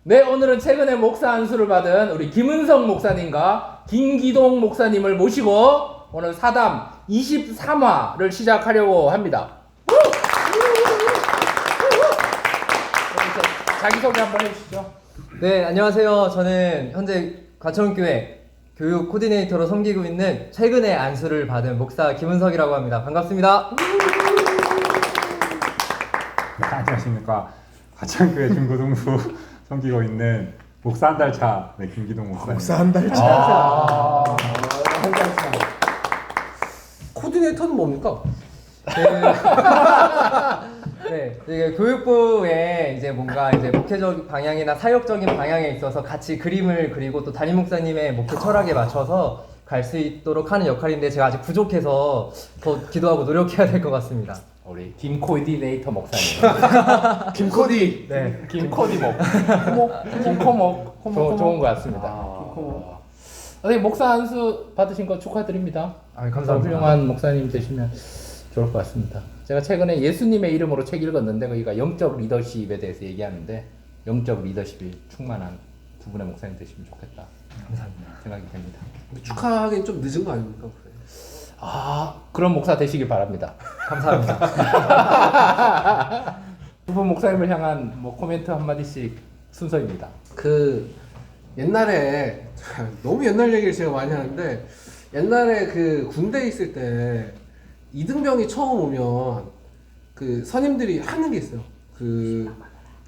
네, 오늘은 최근에 목사 안수를 받은 우리 김은성 목사님과 김기동 목사님을 모시고 오늘 사담 23화를 시작하려고 합니다. 자기소개 한번 해주시죠. 네, 안녕하세요. 저는 현재 과천교회 교육 코디네이터로 섬기고 있는 최근에 안수를 받은 목사 김은석이라고 합니다. 반갑습니다. 네, 안녕하십니까. 과천교회 중고등부 섬기고 있는 목사 한 달 차 김기동 목사님. 목사 한 달 차. 한 달 차. 코디네이터는 뭡니까? 네, 이게 교육부에 이제 뭔가 이제 목회적 방향이나 사역적인 방향에 있어서 같이 그림을 그리고 또 담임 목사님의 목회 철학에 맞춰서 갈 수 있도록 하는 역할인데 제가 아직 부족해서 더 기도하고 노력해야 될 것 같습니다. 우리 김 코디네이터 목사님. 김코디. 네, 김코디목. 김코목. 좋은 것 같습니다. 선생님 목사 안수 받으신 거 축하드립니다. 감사합니다. 훌륭한 목사님 되시면 좋을 것 같습니다. 제가 최근에 예수님의 이름으로 책 읽었는데 거기가 영적 리더십에 대해서 얘기하는데 영적 리더십이 충만한 두 분의 목사님 되시면 좋겠다. 감사합니다. 생각이 됩니다. 축하하기엔 좀 늦은 거 아닙니까? 그런 목사 되시길 바랍니다. 감사합니다. 두 분 목사님을 향한 뭐 코멘트 한 마디씩 순서입니다. 그 옛날에 너무 옛날 얘기를 제가 많이 하는데 옛날에 그 군대에 있을 때 이등병이 처음 오면 그 선임들이 하는 게 있어요. 그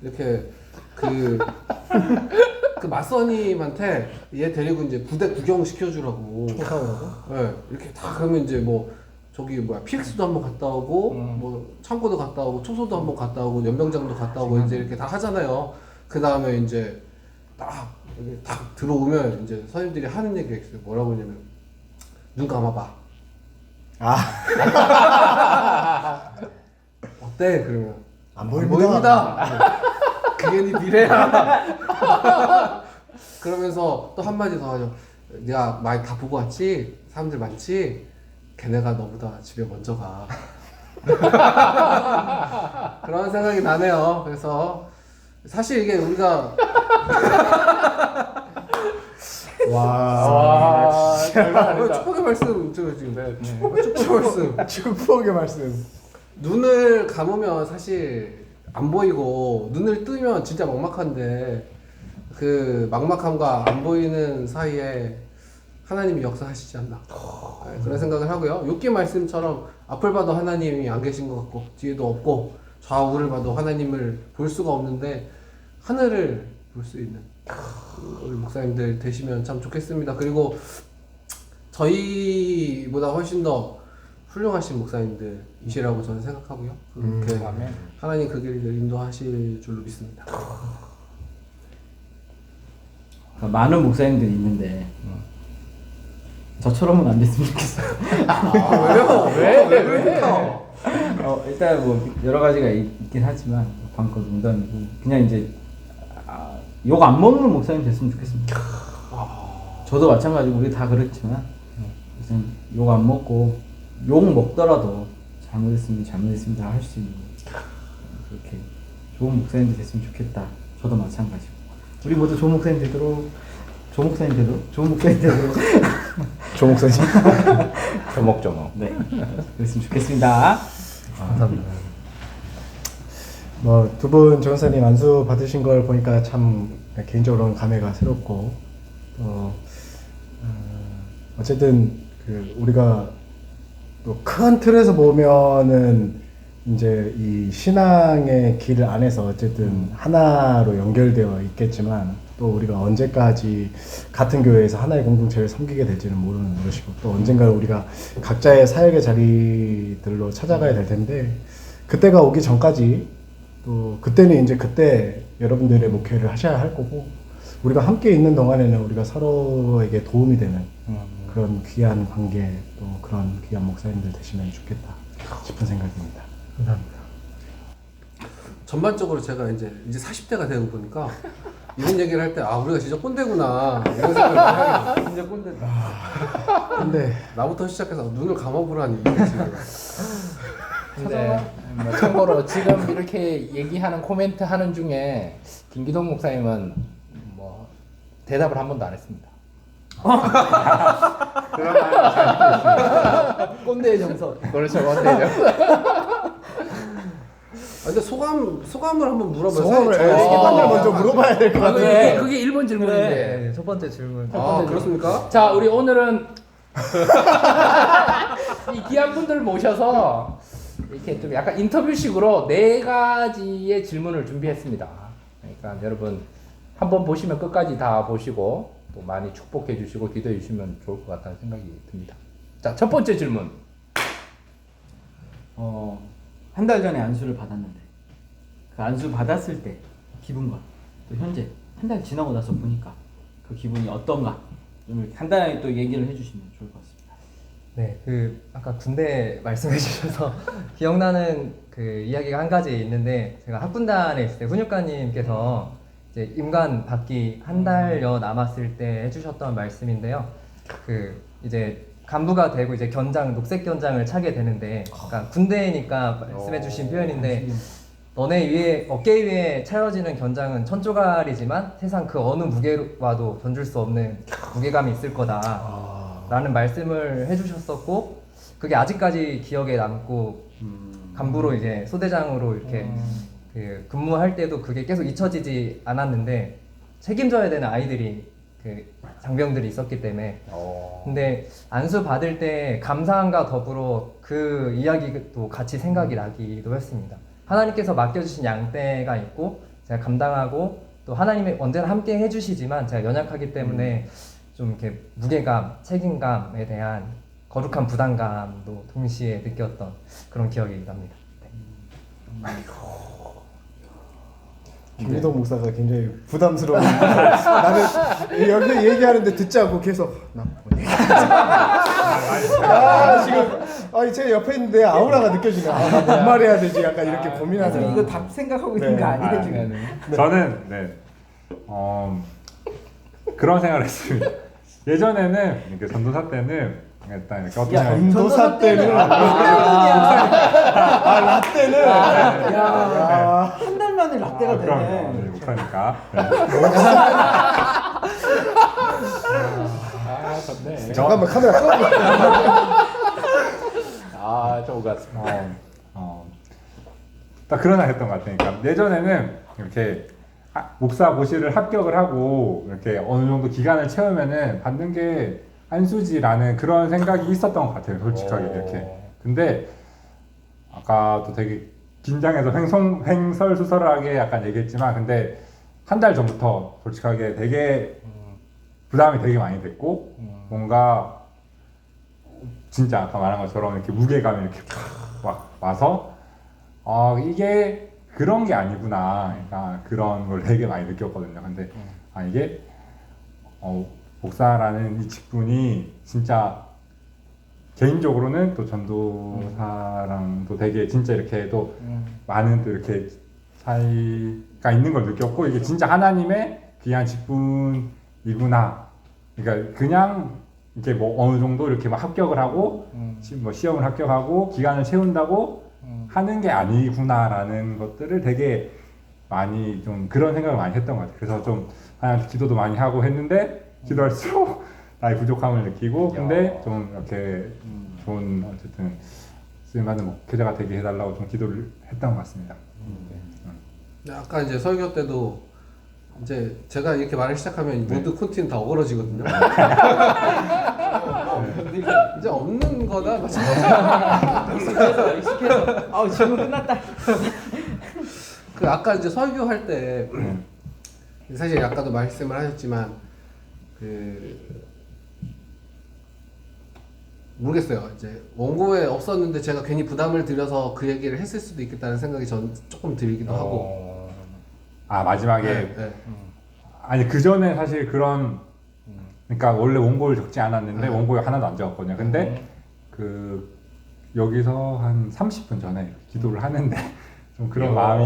이렇게 그 맞선임한테 얘 데리고 이제 부대 구경 시켜주라고. 네, 이렇게 다 그러면 이제 뭐 저기 뭐야 PX도 한번 갔다 오고 뭐 창고도 갔다 오고 초소도 한번 갔다 오고 연병장도 갔다 오고 이제 이렇게 다 하잖아요. 그 다음에 이제 딱 여기 딱 들어오면 이제 선임들이 하는 얘기가 있어요. 뭐라고 하냐면 눈 감아봐. 어때? 그러면 안 보입니다. 그게 네 미래야. 그러면서 또 한마디 더 하죠. 내가 많이 다 보고 왔지? 사람들 많지? 걔네가 너보다 집에 먼저 가. 그런 생각이 나네요. 그래서 사실 이게 우리가 와, 대단하다. 축복의 말씀 제가 지금 축복의 말씀. 축복의 말씀. 눈을 감으면 사실 안 보이고 눈을 뜨면 진짜 막막한데 그 막막함과 안 보이는 사이에 하나님이 역사하시지 않나. 네, 그런 생각을 하고요. 욥기 말씀처럼 앞을 봐도 하나님이 안 계신 것 같고 뒤에도 없고 좌우를 봐도 하나님을 볼 수가 없는데 하늘을 볼 수 있는 우리 목사님들 되시면 참 좋겠습니다. 그리고 저희보다 훨씬 더 훌륭하신 목사님들이시라고 저는 생각하고요. 그렇게 하나님 그 길을 인도하실 줄로 믿습니다. 많은 목사님들이 있는데 저처럼은 안 됐으면 좋겠어요. 왜요? 왜? 일단 뭐 여러 가지가 있긴 하지만 방금 농담이고 그냥 이제 욕 안 먹는 목사님 됐으면 좋겠습니다. 저도 마찬가지고 우리 다 그렇지만 욕 안 먹고 욕 먹더라도 잘못했습니다 할 수 있는 그렇게 좋은 목사님들 됐으면 좋겠다. 저도 마찬가지고 우리 모두 좋은 목사님 되도록 좋은 목사님 되도록 조목사님. 조목조목. 네 그랬으면 좋겠습니다. 감사합니다. 뭐 두 분 전사님 안수 받으신 걸 보니까 참 개인적으로는 감회가 새롭고 또 어쨌든 그 우리가 또 큰 틀에서 보면은 이제 이 신앙의 길 안에서 어쨌든 하나로 연결되어 있겠지만 또 우리가 언제까지 같은 교회에서 하나의 공동체를 섬기게 될지는 모르는 것이고 또 언젠가 우리가 각자의 사역의 자리들로 찾아가야 될 텐데 그때가 오기 전까지 또 그때는 이제 그때 여러분들의 목회를 하셔야 할 거고 우리가 함께 있는 동안에는 우리가 서로에게 도움이 되는 그런 귀한 관계 또 그런 귀한 목사님들 되시면 좋겠다 싶은 생각입니다. 감사합니다. 전반적으로 제가 이제 40대가 되고 보니까 이런 얘기를 할 때 우리가 진짜 꼰대구나 이런 생각을 하게 돼요. 진짜 꼰대다. 근데 나부터 시작해서 눈을 감아보라니 지금. 근데 뭐 참고로 지금 이렇게 얘기하는 코멘트 하는 중에 김기동 목사님은 뭐 대답을 한 번도 안 했습니다. 그런 말을 잘 듣고 있습니다. 꼰대의 정석. 그렇죠, 원대죠. 근데 소감을 한번 물어봐요. 소감을 저희 소감을 먼저 물어봐야 될 것 같은데. 그게 1번 질문인데. 네, 첫 번째 질문. 그렇습니까? 자, 우리 오늘은 이 귀한 분들 모셔서 이렇게 좀 약간 인터뷰식으로 4가지의 질문을 준비했습니다. 그러니까 여러분 한번 보시면 끝까지 다 보시고 또 많이 축복해 주시고 기도해 주시면 좋을 것 같다는 생각이 듭니다. 자, 첫 번째 질문. 한 달 전에 안수를 받았는데 그 안수 받았을 때 기분과 또 현재 한 달 지나고 나서 보니까 그 기분이 어떤가 좀 이렇게 간단하게 또 얘기를 해주시면 좋을 것 같습니다. 네, 그 아까 군대 말씀해 주셔서 기억나는 그 이야기가 한 가지 있는데 제가 학군단에 있을 때 훈육관님께서 이제 임관 받기 한 달여 남았을 때 해주셨던 말씀인데요. 그 이제 간부가 되고 이제 견장 녹색 견장을 차게 되는데, 그러니까 군대니까 말씀해주신 표현인데. 너네 위에 어깨 위에 차려지는 견장은 천조갈이지만 세상 그 어느 무게와도 던질 수 없는 무게감이 있을 거다라는 말씀을 해주셨었고 그게 아직까지 기억에 남고 간부로 이제 소대장으로 이렇게 그 근무할 때도 그게 계속 잊혀지지 않았는데 책임져야 되는 아이들이 그 장병들이 있었기 때문에 근데 안수 받을 때 감사함과 더불어 그 이야기도 같이 생각이 나기도 했습니다. 하나님께서 맡겨주신 양떼가 있고 제가 감당하고 또 하나님이 언제나 함께 해주시지만 제가 연약하기 때문에 좀 이렇게 무게감, 책임감에 대한 거룩한 부담감도 동시에 느꼈던 그런 기억이 납니다. 네. 김기동 목사가 굉장히 부담스러워. 나는 여기 얘기하는데 듣지 않고 계속 지금 제 옆에 있는데 아우라가 느껴지네. 뭔 말해야 되지? 약간 이렇게 고민하는. 이거 답 생각하고 있는 거 아니에요 지금? 저는 그런 생각을 했습니다. 예전에는 이렇게 전도사 때는 일단 이렇게 어떤 전도사 때는 라떼는 한 달 만에 라떼가 그럼 되네. 목사니까. 좋네. 잠깐만 카메라 끄고. 좋은 것 같습니다. 딱 그런 날 했던 것 같아요. 그러니까 예전에는 이렇게 목사 고시를 합격을 하고 이렇게 어느 정도 기간을 채우면은 받는 게 안수지라는 그런 생각이 있었던 것 같아요. 솔직하게 이렇게. 근데 아까도 되게 긴장해서 횡설수설하게 약간 얘기했지만 근데 한 달 전부터 솔직하게 되게 부담이 되게 많이 됐고 뭔가 진짜 아까 말한 것처럼 이렇게 무게감이 이렇게 막 와서 이게 그런 게 아니구나. 그러니까 그런 걸 되게 많이 느꼈거든요. 근데 이게 목사라는 이 직분이 진짜 개인적으로는 또 전도사랑도 되게 진짜 이렇게 또 많은 또 이렇게 차이가 있는 걸 느꼈고 이게 진짜 하나님의 귀한 직분이구나. 그러니까 그냥 이렇게 뭐 어느 정도 이렇게 막 합격을 하고 뭐 시험을 합격하고 기간을 채운다고 하는 게 아니구나라는 것들을 되게 많이 좀 그런 생각을 많이 했던 것 같아요. 그래서 좀 하나님께 기도도 많이 하고 했는데 기도할수록 나의 부족함을 느끼고 근데 좀 이렇게 좋은 어쨌든 쓰임받는 목회자가 되게 해달라고 좀 기도를 했던 것 같습니다. 아까 이제 설교 때도 이제 제가 이렇게 말을 시작하면 모두 콘티는 다 어그러지거든요. 이제 없는 거다 마찬가지야. 익숙해서. 질문 끝났다. 그 아까 이제 설교할 때 사실 아까도 말씀을 하셨지만 모르겠어요. 이제 원고에 없었는데 제가 괜히 부담을 드려서 그 얘기를 했을 수도 있겠다는 생각이 전 조금 들기도 하고. 마지막에 네. 아니 그 전에 사실 그런 그러니까 원래 원고를 적지 않았는데 원고에 하나도 안 적었거든요. 근데 그 여기서 한 30분 전에 기도를 하는데 좀 그런 마음이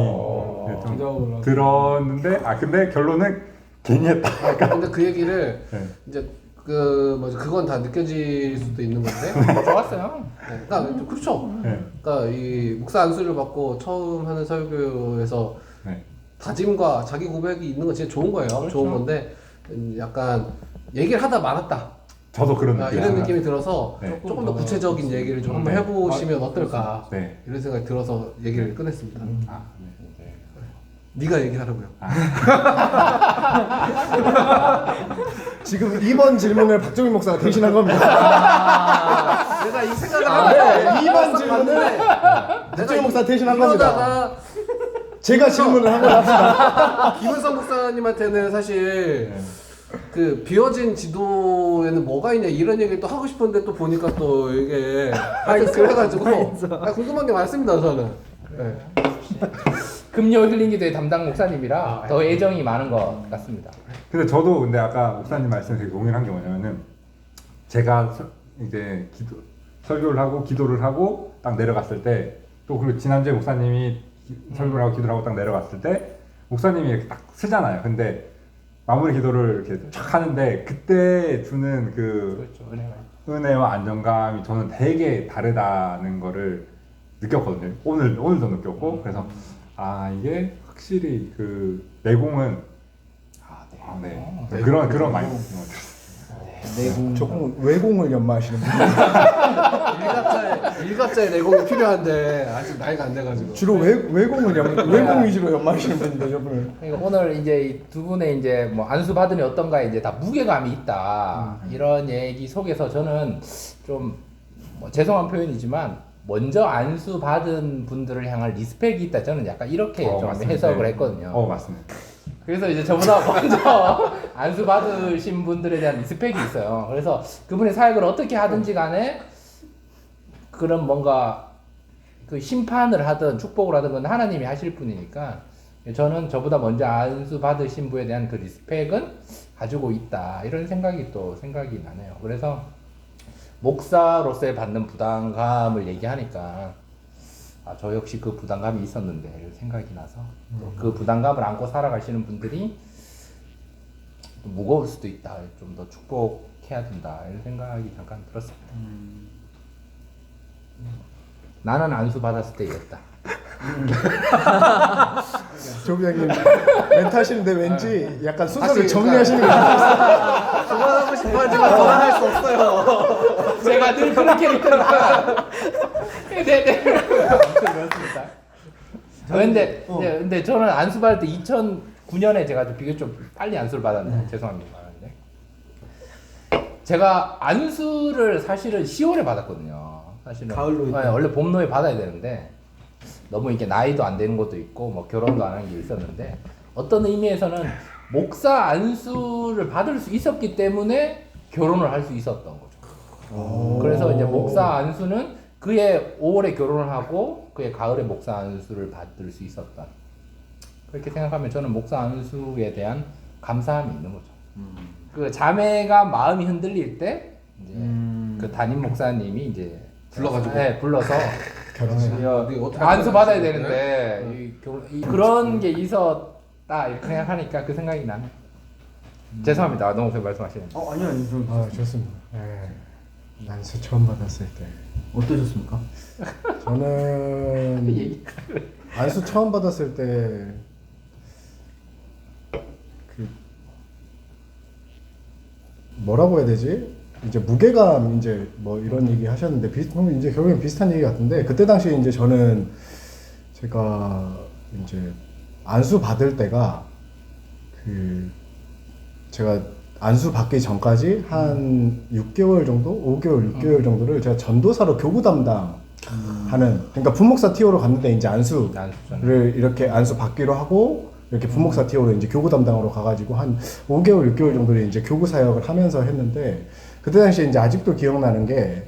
좀 들었는데 근데 결론은 괜히 했다. 근데 그 얘기를 네. 이제 그건 다 느껴질 수도 있는 건데. 좋았어요. 네, 그러니까 그렇죠. 네. 그러니까 이 목사 안수를 받고 처음 하는 설교에서 네. 다짐과 자기 고백이 있는 건 진짜 좋은 거예요. 그렇죠. 좋은 건데 약간 얘기를 하다 말았다. 저도 그런 느낌. 이런 느낌이 들어서 네. 조금 더 구체적인 얘기를 좀 한번 네. 해보시면 어떨까 네. 이런 생각이 들어서 얘기를 꺼냈습니다. 아, 네. 네가 얘기하라고요. 지금 이번 질문을 박정희 목사가 대신한 겁니다. 내가 이 생각을 하는데 이번 질문을 박정희 목사가 대신한 겁니다. 이러다가 제가 질문을 한 걸 합시다. 김은성 목사님한테는 사실 그 비워진 지도에는 뭐가 있냐 이런 얘기를 또 하고 싶은데 또 보니까 또 이게 하여튼 그래가지고 궁금한 게 많습니다 저는. 네. 금요 힐링기도의 담당 목사님이라 더 애정이 많은 것 같습니다. 근데 저도 근데 아까 목사님 말씀에 되게 동일한 게 뭐냐면은 제가 이제 설교를 하고 기도를 하고 딱 내려갔을 때 또 그리고 지난주에 목사님이 설교를 하고 기도를 하고 딱 내려갔을 때 목사님이 이렇게 딱 쓰잖아요. 근데 마무리 기도를 이렇게 쫙 하는데 그때 주는 그 그렇죠. 은혜가. 은혜와 안정감이 저는 되게 다르다는 거를 느꼈거든요. 오늘도 느꼈고 그래서 아 이게 확실히 그 내공은 네. 그런 많이 느낀 것 같아요. 조금 외공을 연마하시는 분. 일갑자의 내공이 필요한데 아직 나이가 안 돼가지고. 주로 외공 위주로 연마하시는 분인데 저분은. 그러니까 오늘 이제 이 두 분의 이제 뭐 안수 받으니 어떤가 이제 다 무게감이 있다 이런 얘기 속에서 저는 좀 뭐 죄송한 표현이지만 먼저 안수 받은 분들을 향한 리스펙이 있다 저는 약간 이렇게 좀 맞습니다. 해석을 네. 했거든요. 맞습니다. 그래서 이제 저보다 먼저 안수 받으신 분들에 대한 리스펙이 있어요. 그래서 그분의 사역을 어떻게 하든지 간에 그런 뭔가 그 심판을 하든 축복을 하든 건 하나님이 하실 분이니까 저는 저보다 먼저 안수 받으신 분에 대한 그 리스펙은 가지고 있다 이런 생각이 나네요. 그래서 목사로서의 받는 부담감을 얘기하니까 저 역시 그 부담감이 있었는데 이런 생각이 나서 그 부담감을 안고 살아가시는 분들이 무거울 수도 있다. 좀 더 축복해야 된다. 이런 생각이 잠깐 들었습니다. 나는 안수 받았을 때 이랬다. 조부장님 멘트 하시는데 왠지 약간 순서를 정리하시는 게 같아요. 그만하고 싶어하지만 그만할 수 없어요. 제가 늘 그런 캐릭터니까. 네네. 아무튼 그렇습니다. 근데 저는 안수 받을 때 2009년에 제가 좀 비교적 빨리 안수를 받았네요. 죄송합니다. 제가 안수를 사실은 10월에 받았거든요. 사실은 가을로 네, 원래 봄노에 받아야 되는데 너무 이게 나이도 안 되는 것도 있고 뭐 결혼도 안 한 게 있었는데 어떤 의미에서는 목사 안수를 받을 수 있었기 때문에 결혼을 할 수 있었던 거죠. 그래서 이제 목사 안수는 그의 5월에 결혼을 하고 그의 가을에 목사 안수를 받을 수 있었다. 그렇게 생각하면 저는 목사 안수에 대한 감사함이 있는 거죠. 그 자매가 마음이 흔들릴 때 이제 그 담임 목사님이 이제 불러가지고? 네, 불러서 어디 어떻게 안수 받아야 하는지 되는데 그런 게 있었다 이렇게 생각하니까 그 생각이 나네. 죄송합니다. 너무 말씀하시는. 아니요 좀 좋습니다. 안수 처음 받았을 때 어떠셨습니까? 저는 안수 처음 받았을 때 그 뭐라고 해야 되지? 이제 무게감 이제 뭐 이런 얘기 하셨는데 이제 결국엔 비슷한 얘기 같은데 그때 당시에 이제 저는 제가 이제 안수 받을 때가 그 제가 안수 받기 전까지 한 6개월 정도, 5개월, 6개월 정도를 제가 전도사로 교구 담당하는 그러니까 부목사 티오로 갔는데 이제 안수를 이렇게 안수 받기로 하고 이렇게 부목사 티오로 이제 교구 담당으로 가가지고 한 5개월, 6개월 정도를 이제 교구 사역을 하면서 했는데 그때 당시에 이제 아직도 기억나는 게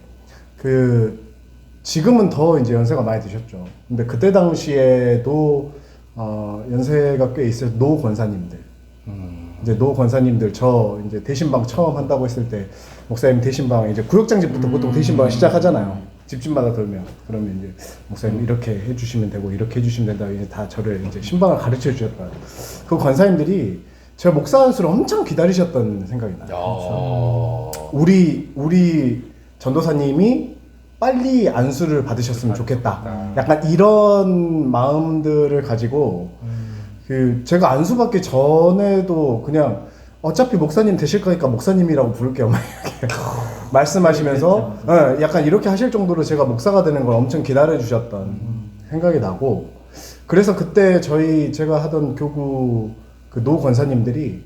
지금은 더 이제 연세가 많이 드셨죠. 근데 그때 당시에도 연세가 꽤 있을 노 권사님들 이제 노 권사님들 저 이제 대신방 처음 한다고 했을 때 목사님 대신방 이제 구역장집부터 보통 대신방을 시작하잖아요. 집집마다 돌면 그러면 이제 목사님 이렇게 해주시면 되고 이렇게 해주시면 된다 이제 다 저를 이제 신방을 가르쳐 주셨다. 그 권사님들이 제가 목사 안수를 엄청 기다리셨던 생각이 나요. 우리 전도사님이 빨리 안수를 받으셨으면 좋겠다. 약간 이런 마음들을 가지고 그 제가 안수 받기 전에도 그냥 어차피 목사님 되실 거니까 목사님이라고 부를게요. 막 이렇게 말씀하시면서 약간 이렇게 하실 정도로 제가 목사가 되는 걸 엄청 기다려 주셨던 생각이 나고, 그래서 그때 제가 하던 교구 그 노 권사님들이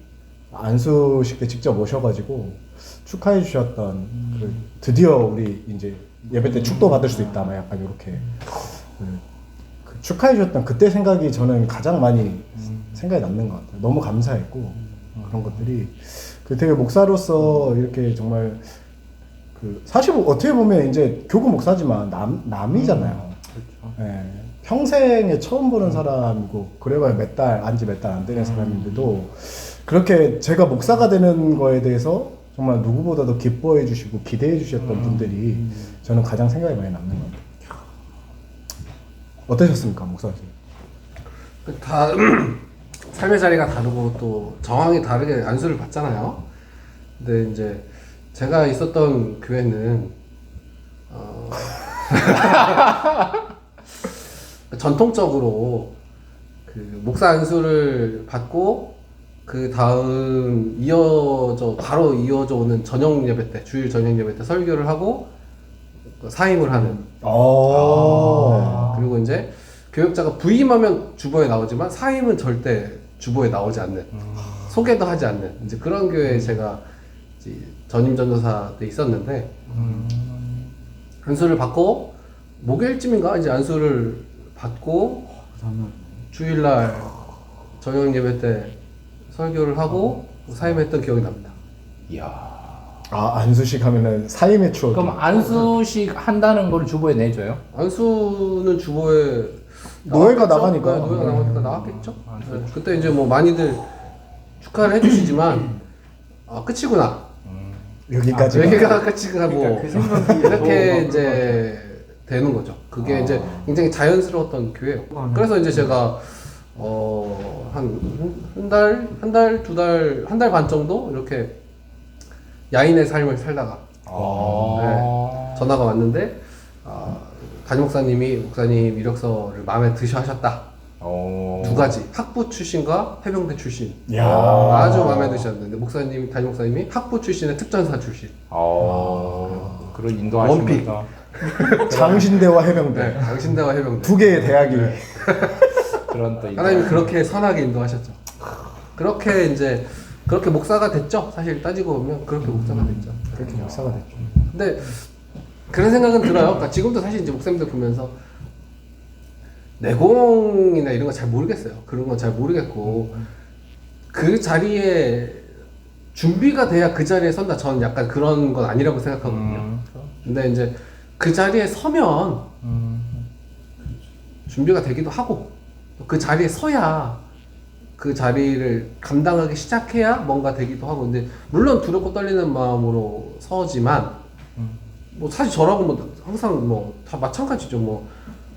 안수식 때 직접 오셔가지고 축하해 주셨던 그 드디어 우리 이제 예배 때 축도 받을 수 있다, 막 약간 이렇게 그 축하해 주셨던 그때 생각이 저는 가장 많이 생각이 남는 것 같아요. 너무 감사했고 그런 것들이 그 되게 목사로서 이렇게 정말 그 사실 어떻게 보면 이제 교구 목사지만 남이잖아요. 예, 평생에 처음 보는 사람이고 그래봐야 몇 달 안 되는 사람인데도 그렇게 제가 목사가 되는 거에 대해서 정말 누구보다도 기뻐해 주시고 기대해 주셨던 분들이 저는 가장 생각이 많이 남는 것 같아요. 어떠셨습니까, 목사님? 다 삶의 자리가 다르고 또 정황이 다르게 안수를 받잖아요. 근데 이제 제가 있었던 교회는 전통적으로 그 목사 안수를 받고 그 다음 바로 이어져 오는 저녁 예배 때, 주일 저녁 예배 때 설교를 하고 사임을 하는. 그리고 이제 교역자가 부임하면 주보에 나오지만 사임은 절대 주보에 나오지 않는, 소개도 하지 않는 이제 그런 교회에 제가 이제 전임 전도사 때 있었는데 안수를 받고 목요일쯤인가 이제 안수를 받고 주일날 저녁 예배 때 설교를 하고 사임했던 기억이 납니다. 이야. 안수식 하면은 사임의 추억. 그럼 안수식 한다는 걸 주보에 내줘요? 안수는 주보에 노예가 나왔겠죠? 나가니까. 네, 노예가 나가니까 나왔겠죠. 네, 그때 이제 뭐 많이들 축하를 해주시지만 끝이구나. 여기까지. 여기가 끝이고 그러니까 그 생각이 이렇게 이제 되는 거죠. 그게 이제 굉장히 자연스러웠던 교회예요. 그래서 이제 제가 한 달 반 정도 이렇게 야인의 삶을 살다가 전화가 왔는데 담임 목사님 이력서를 마음에 드셔 하셨다. 두 가지, 학부 출신과 해병대 출신. 야. 아주 마음에 드셨는데 담임 목사님이 학부 출신의 특전사 출신. 그런 인도하시면서 장신대와 해병대. 네, 장신대와 해병대. 두 개의 대학이. 그런 또 하나님이 그렇게 선하게 인도하셨죠. 그렇게 이제 그렇게 목사가 됐죠. 사실 따지고 보면 그렇게 목사가 됐죠. 그렇게 목사가 됐죠. 근데 그런 생각은 들어요. 그러니까 지금도 사실 이제 목사님들 보면서 내공이나 이런 거 잘 모르겠어요. 그런 건 잘 모르겠고 그 자리에 준비가 돼야 그 자리에 선다. 저는 약간 그런 건 아니라고 생각하거든요. 근데 이제 그 자리에 서면 준비가 되기도 하고 그 자리에 서야 그 자리를 감당하기 시작해야 뭔가 되기도 하고. 근데 물론 두렵고 떨리는 마음으로 서지만 뭐 사실 저라고 뭐 항상 뭐 다 마찬가지죠. 뭐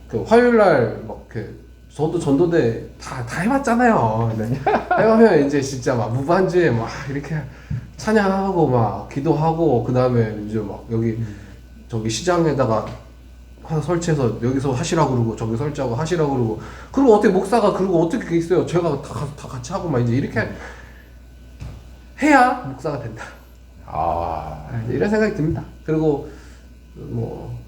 그 화요일 날막 저도 전도대 다 해봤잖아요. 근데 해보면 이제 진짜 막 무반주에 막 이렇게 찬양하고 막 기도하고 그 다음에 이제 막 저기 시장에다가 하나 설치해서 여기서 하시라고 그러고 저기 설치하고 하시라고 그러고 그리고 어떻게 목사가 그러고 어떻게 그게 있어요. 제가 다 같이 하고 막 이제 이렇게 해야 목사가 된다. 이런 생각이 듭니다. 그리고 뭐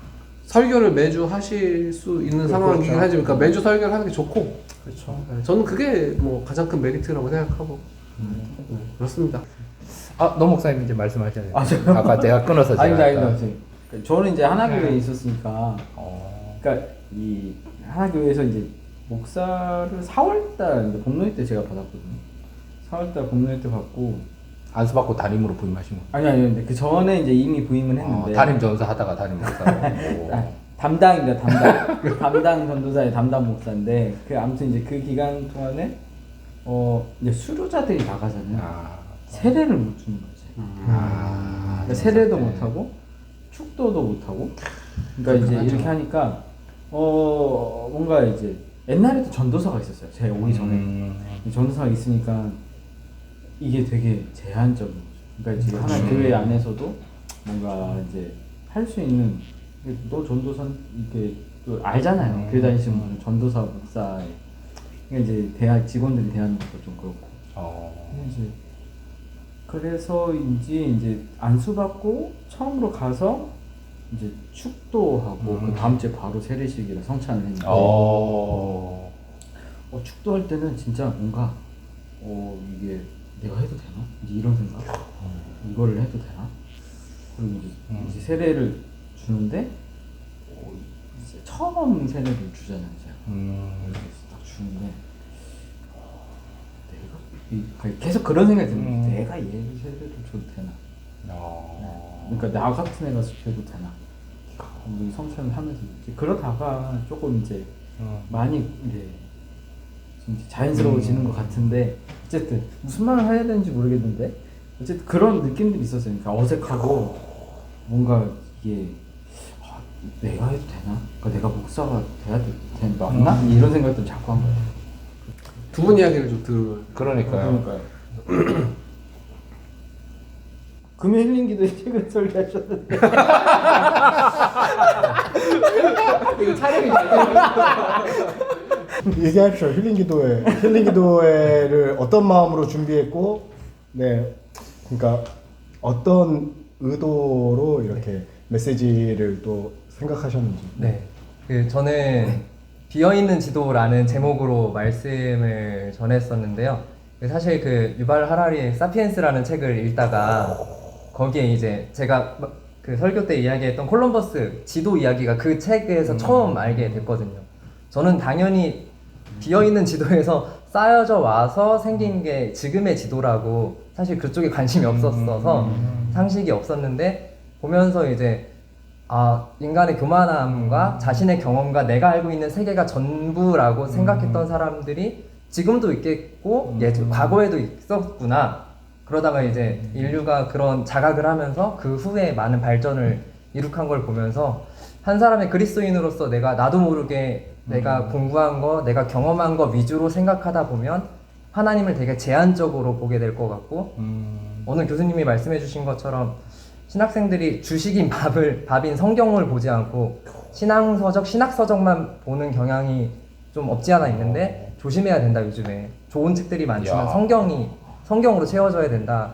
설교를 매주 하실 수 있는 상황이긴 하지만 그러니까 매주 설교를 하는 게 좋고 그렇죠. 저는 그게 뭐 가장 큰 메리트라고 생각하고 그렇습니다. 노 목사님 이제 말씀하셔야 돼요. 저요? 아까 제가 끊어서 제가 아닙니다. 저는 이제 하나교회에 있었으니까, 그러니까 이 하나교회에서 이제 목사를 4월달 공로회 때 제가 받았거든요. 4월달 공로회 때 받고 안수 받고 담임으로 부임하신 거. 아니 근데 그 전에 이제 이미 부임을 했는데 담임 전사 하다가 담임 목사. 담당입니다. 담당 전도사의 담당 목사인데 아무튼 이제 그 기간 동안에 이제 수료자들이 나가잖아요. 세례를 못 주는 거지. 그러니까 세례도 못 하고 축도도 못 하고. 그러니까 이제 이렇게 하니까 뭔가 이제 옛날에도 전도사가 있었어요. 제가 오기 전에 전도사가 있으니까 이게 되게 제한적인 거죠. 그러니까 지금 하나 교회 안에서도 뭔가 이제 할 수 있는 너 전도사 이렇게 또 알잖아요. 교회 다니시는 분은 전도사 목사에 그러니까 이제 대학 직원들이 대하는 것도 좀 그렇고. 이제 그래서인지 이제 안수받고 처음으로 가서 이제 축도하고 그 다음 주에 바로 세례식이라 성찬을 했는데 축도할 때는 진짜 뭔가 이게 내가 해도 되나? 이제 이런 생각 이거를 해도 되나? 그리고 이제 세례를 주는데 이제 처음 세례를 주잖아요 제가 그래서 딱 주는데 내가 계속 그런 생각이 드는 거예요. 내가 얘를 세례를 줘도 되나? 그러니까 나 같은 애가 줘도 되나? 이 성찬을 하면서 이제 그러다가 조금 이제 많이 이제 좀 자연스러워지는 것 같은데 어쨌든 무슨 말을 해야 되는지 모르겠는데 어쨌든 그런 느낌들이 있었어요. 그러니까 어색하고 뭔가 이게 내가 해도 되나? 그러니까 내가 목사가 돼야 되나? 이런 생각도 자꾸 한 거예요. 두 분 이야기를 좀 들으면 그러니까요. 금요 힐링 기도에 책을 설계하셨는데 이거 촬영이 얘기하십시오. 힐링 기도회를 어떤 마음으로 준비했고, 네, 그러니까 어떤 의도로 이렇게 메시지를 또 생각하셨는지. 네. 저는 비어있는 지도라는 제목으로 말씀을 전했었는데요. 사실 유발 하라리의 사피엔스라는 책을 읽다가 거기에 이제 제가 그 설교 때 이야기했던 콜럼버스 지도 이야기가 그 책에서 처음 알게 됐거든요. 저는 당연히 비어있는 지도에서 쌓여져 와서 생긴 게 지금의 지도라고 사실 그쪽에 관심이 없었어서 상식이 없었는데 보면서 이제 인간의 교만함과 자신의 경험과 내가 알고 있는 세계가 전부라고 생각했던 사람들이 지금도 있겠고 과거에도 있었구나. 그러다가 이제 인류가 그런 자각을 하면서 그 후에 많은 발전을 이룩한 걸 보면서 한 사람의 그리스도인으로서 나도 모르게 내가 공부한 거, 내가 경험한 거 위주로 생각하다 보면 하나님을 되게 제한적으로 보게 될 것 같고 오늘 교수님이 말씀해 주신 것처럼 신학생들이 주식인 밥인 성경을 보지 않고 신학서적만 보는 경향이 좀 없지 않아 있는데 조심해야 된다. 요즘에 좋은 책들이 많지만 성경으로 채워져야 된다.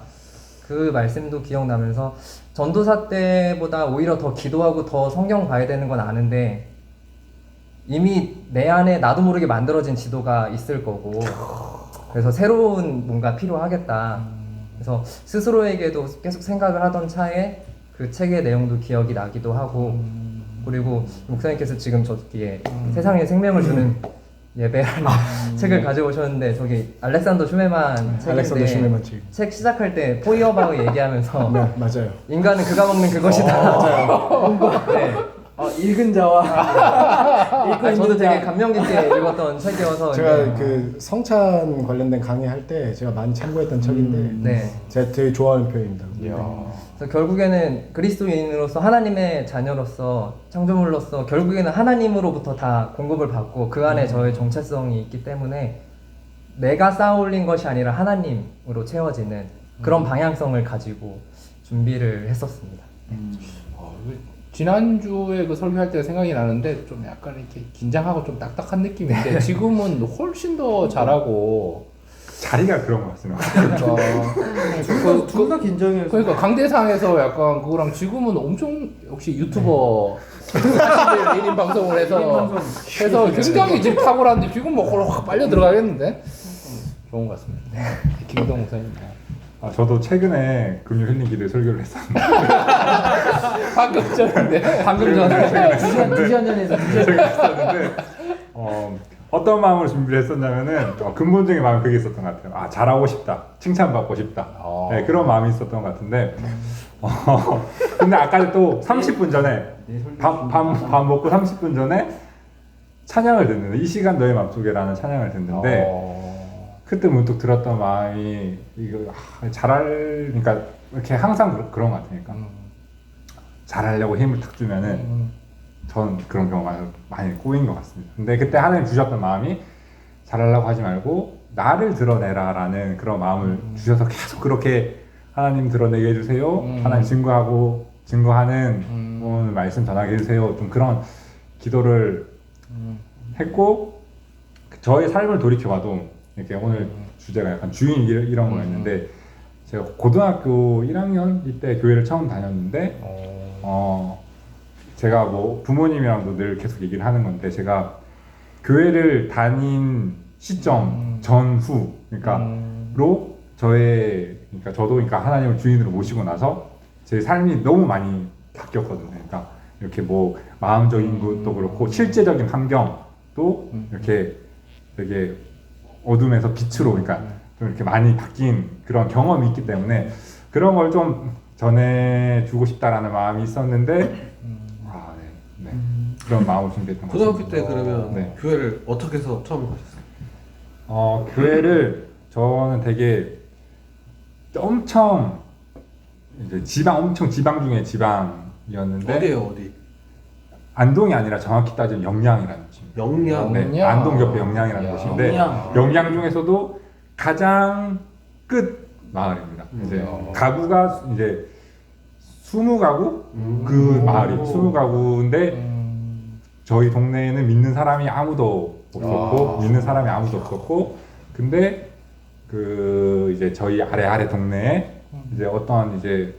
그 말씀도 기억나면서 전도사 때보다 오히려 더 기도하고 더 성경 봐야 되는 건 아는데 이미 내 안에 나도 모르게 만들어진 지도가 있을 거고 그래서 새로운 뭔가 필요하겠다. 그래서 스스로에게도 계속 생각을 하던 차에 그 책의 내용도 기억이 나기도 하고 그리고 목사님께서 지금 저기에 세상에 생명을 주는 예배라는 책을 가져오셨는데 저기 알렉산더 슈메만 책인데 책 시작할 때 포이어바흐 얘기하면서 네, 맞아요. 인간은 그가 먹는 그것이다. 네. 읽은 자와 저도 되게 감명 깊게 읽었던 책이어서 제가 그 성찬 관련된 강의할 때 제가 많이 참고했던 책인데 네. 제가 되게 좋아하는 표현입니다. 그래서 결국에는 그리스도인으로서 하나님의 자녀로서 창조물로서 결국에는 하나님으로부터 다 공급을 받고 그 안에 저의 정체성이 있기 때문에 내가 쌓아올린 것이 아니라 하나님으로 채워지는 그런 방향성을 가지고 준비를 했었습니다. 지난주에 그 설교할 때 생각이 나는데 좀 약간 이렇게 긴장하고 좀 딱딱한 느낌인데 지금은 훨씬 더 잘하고 자리가 그런 것 같습니다. 그러니까 둘 다 긴장해서 그러니까 강대상에서 약간 그거랑 지금은 엄청 역시 유튜버 40일 1인 방송을 해서 굉장히 지금 탁월한데 지금 뭐 확 빨려 들어가겠는데 좋은 것 같습니다. 김동 목사님. 저도 최근에 금요 힐링 기도에 설교를 했었는데 방금 전인데 방금 전에 2시간 전에서 했었는데 어떤 마음으로 준비를 했었냐면은 근본적인 마음이 그게 있었던 것 같아요. 잘하고 싶다, 칭찬받고 싶다. 네, 그런 마음이 있었던 것 같은데 근데 아까 또 30분 전에 밥 먹고 30분 전에 찬양을 듣는데 이 시간 너의 맘속에라는 찬양을 듣는데 그때 문득 들었던 마음이 이거 그러니까 이렇게 항상 그런 것 같으니까 잘하려고 힘을 탁 주면은 전 그런 경우가 많이 꼬인 것 같습니다. 근데 그때 하나님 주셨던 마음이 잘하려고 하지 말고 나를 드러내라라는 그런 마음을 주셔서 계속 그렇게 하나님 드러내게 해주세요. 하나님 증거하는 오늘 말씀 전하게 해주세요. 좀 그런 기도를 했고 저의 삶을 돌이켜봐도 이렇게 오늘 주제가 약간 주인 이런 거였는데 제가 고등학교 1학년 이때 교회를 처음 다녔는데 제가 뭐 부모님이랑도 늘 계속 얘기를 하는 건데 제가 교회를 다닌 시점 전후 그러니까로 그러니까 저도 그러니까 하나님을 주인으로 모시고 나서 제 삶이 너무 많이 바뀌었거든요. 그러니까 이렇게 뭐 마음적인 것도 그렇고 실제적인 환경도 이렇게 되게 어둠에서 빛으로 그러니까 좀 이렇게 많이 바뀐 그런 경험이 있기 때문에 그런 걸 좀 전해주고 싶다라는 마음이 있었는데 네. 그런 마음을 준비했던 것 같습니다. 고등학교 때 그러면 네. 교회를 어떻게 해서 처음 가셨어요? 교회를 저는 되게 엄청 이제 엄청 지방 중에 지방이었는데 어디예요 어디? 안동이 아니라 정확히 따지면 영양이라는 곳입니다. 영양. 네, 영양. 안동 옆에 영양이라는 야. 곳인데 영양. 영양 중에서도 가장 끝 마을입니다. 이제 가구가 이제 20가구 그 마을이 20가구인데 저희 동네에는 믿는 사람이 아무도 없었고 믿는 사람이 아무도 없었고 근데 그 이제 저희 아래 동네에 이제 어떤 이제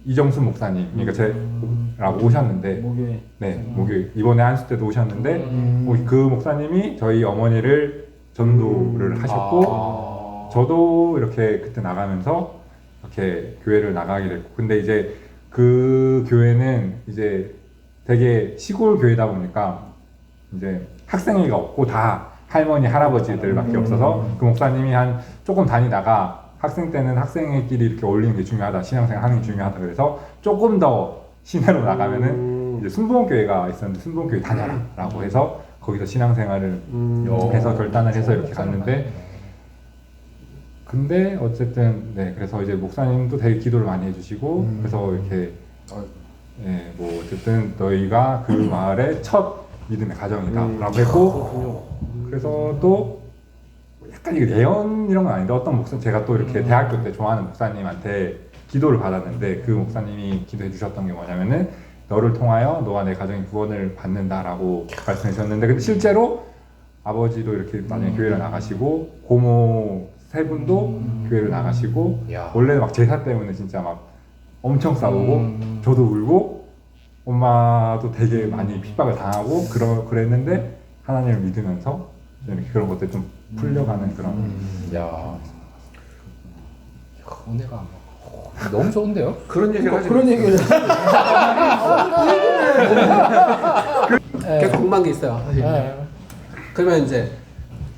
이정수 목사님 그러니까 제라고 오셨는데 목요일. 네 목요일 이번에 안수 때도 오셨는데 그 목사님이 저희 어머니를 전도를 하셨고 저도 이렇게 그때 나가면서 이렇게 교회를 나가게 됐고 근데 이제 그 교회는 이제 되게 시골 교회다 보니까 이제 학생회가 없고 다 할머니 할아버지들밖에 없어서 그 목사님이 한 조금 다니다가 학생 때는 학생회끼리 이렇게 어울리는 게 중요하다 신앙생활 하는 게 중요하다 그래서 조금 더 시내로 나가면은 이제 순복음교회가 있었는데 순복음교회 다녀라 라고 해서 거기서 신앙생활을 해서 결단을 해서 이렇게 갔는데 근데 어쨌든 네 그래서 이제 목사님도 되게 기도를 많이 해주시고 그래서 이렇게 네, 뭐 어쨌든 너희가 그 마을의 첫 믿음의 가정이다라고 했고 그래서 또 약간 이게 예언 이런 건 아닌데 어떤 목사 제가 또 이렇게 대학교 때 좋아하는 목사님한테 기도를 받았는데 그 목사님이 기도해 주셨던 게 뭐냐면은 너를 통하여 너와 내 가정이 구원을 받는다라고 말씀해 주셨는데 근데 실제로 아버지도 이렇게 나중에 교회를 나가시고 고모 세 분도 교회를 나가시고 야. 원래는 막 제사 때문에 진짜 막 엄청 싸우고 저도 울고 엄마도 되게 많이 핍박을 당하고 그랬는데 하나님을 믿으면서 이렇게 그런 것들 좀 풀려가는 그런 야. 은혜가 너무 좋은데요? 그런 얘기를 하지. 그런 얘기를. 계속 궁금한 게 있어요. 사실. 네. 그러면 이제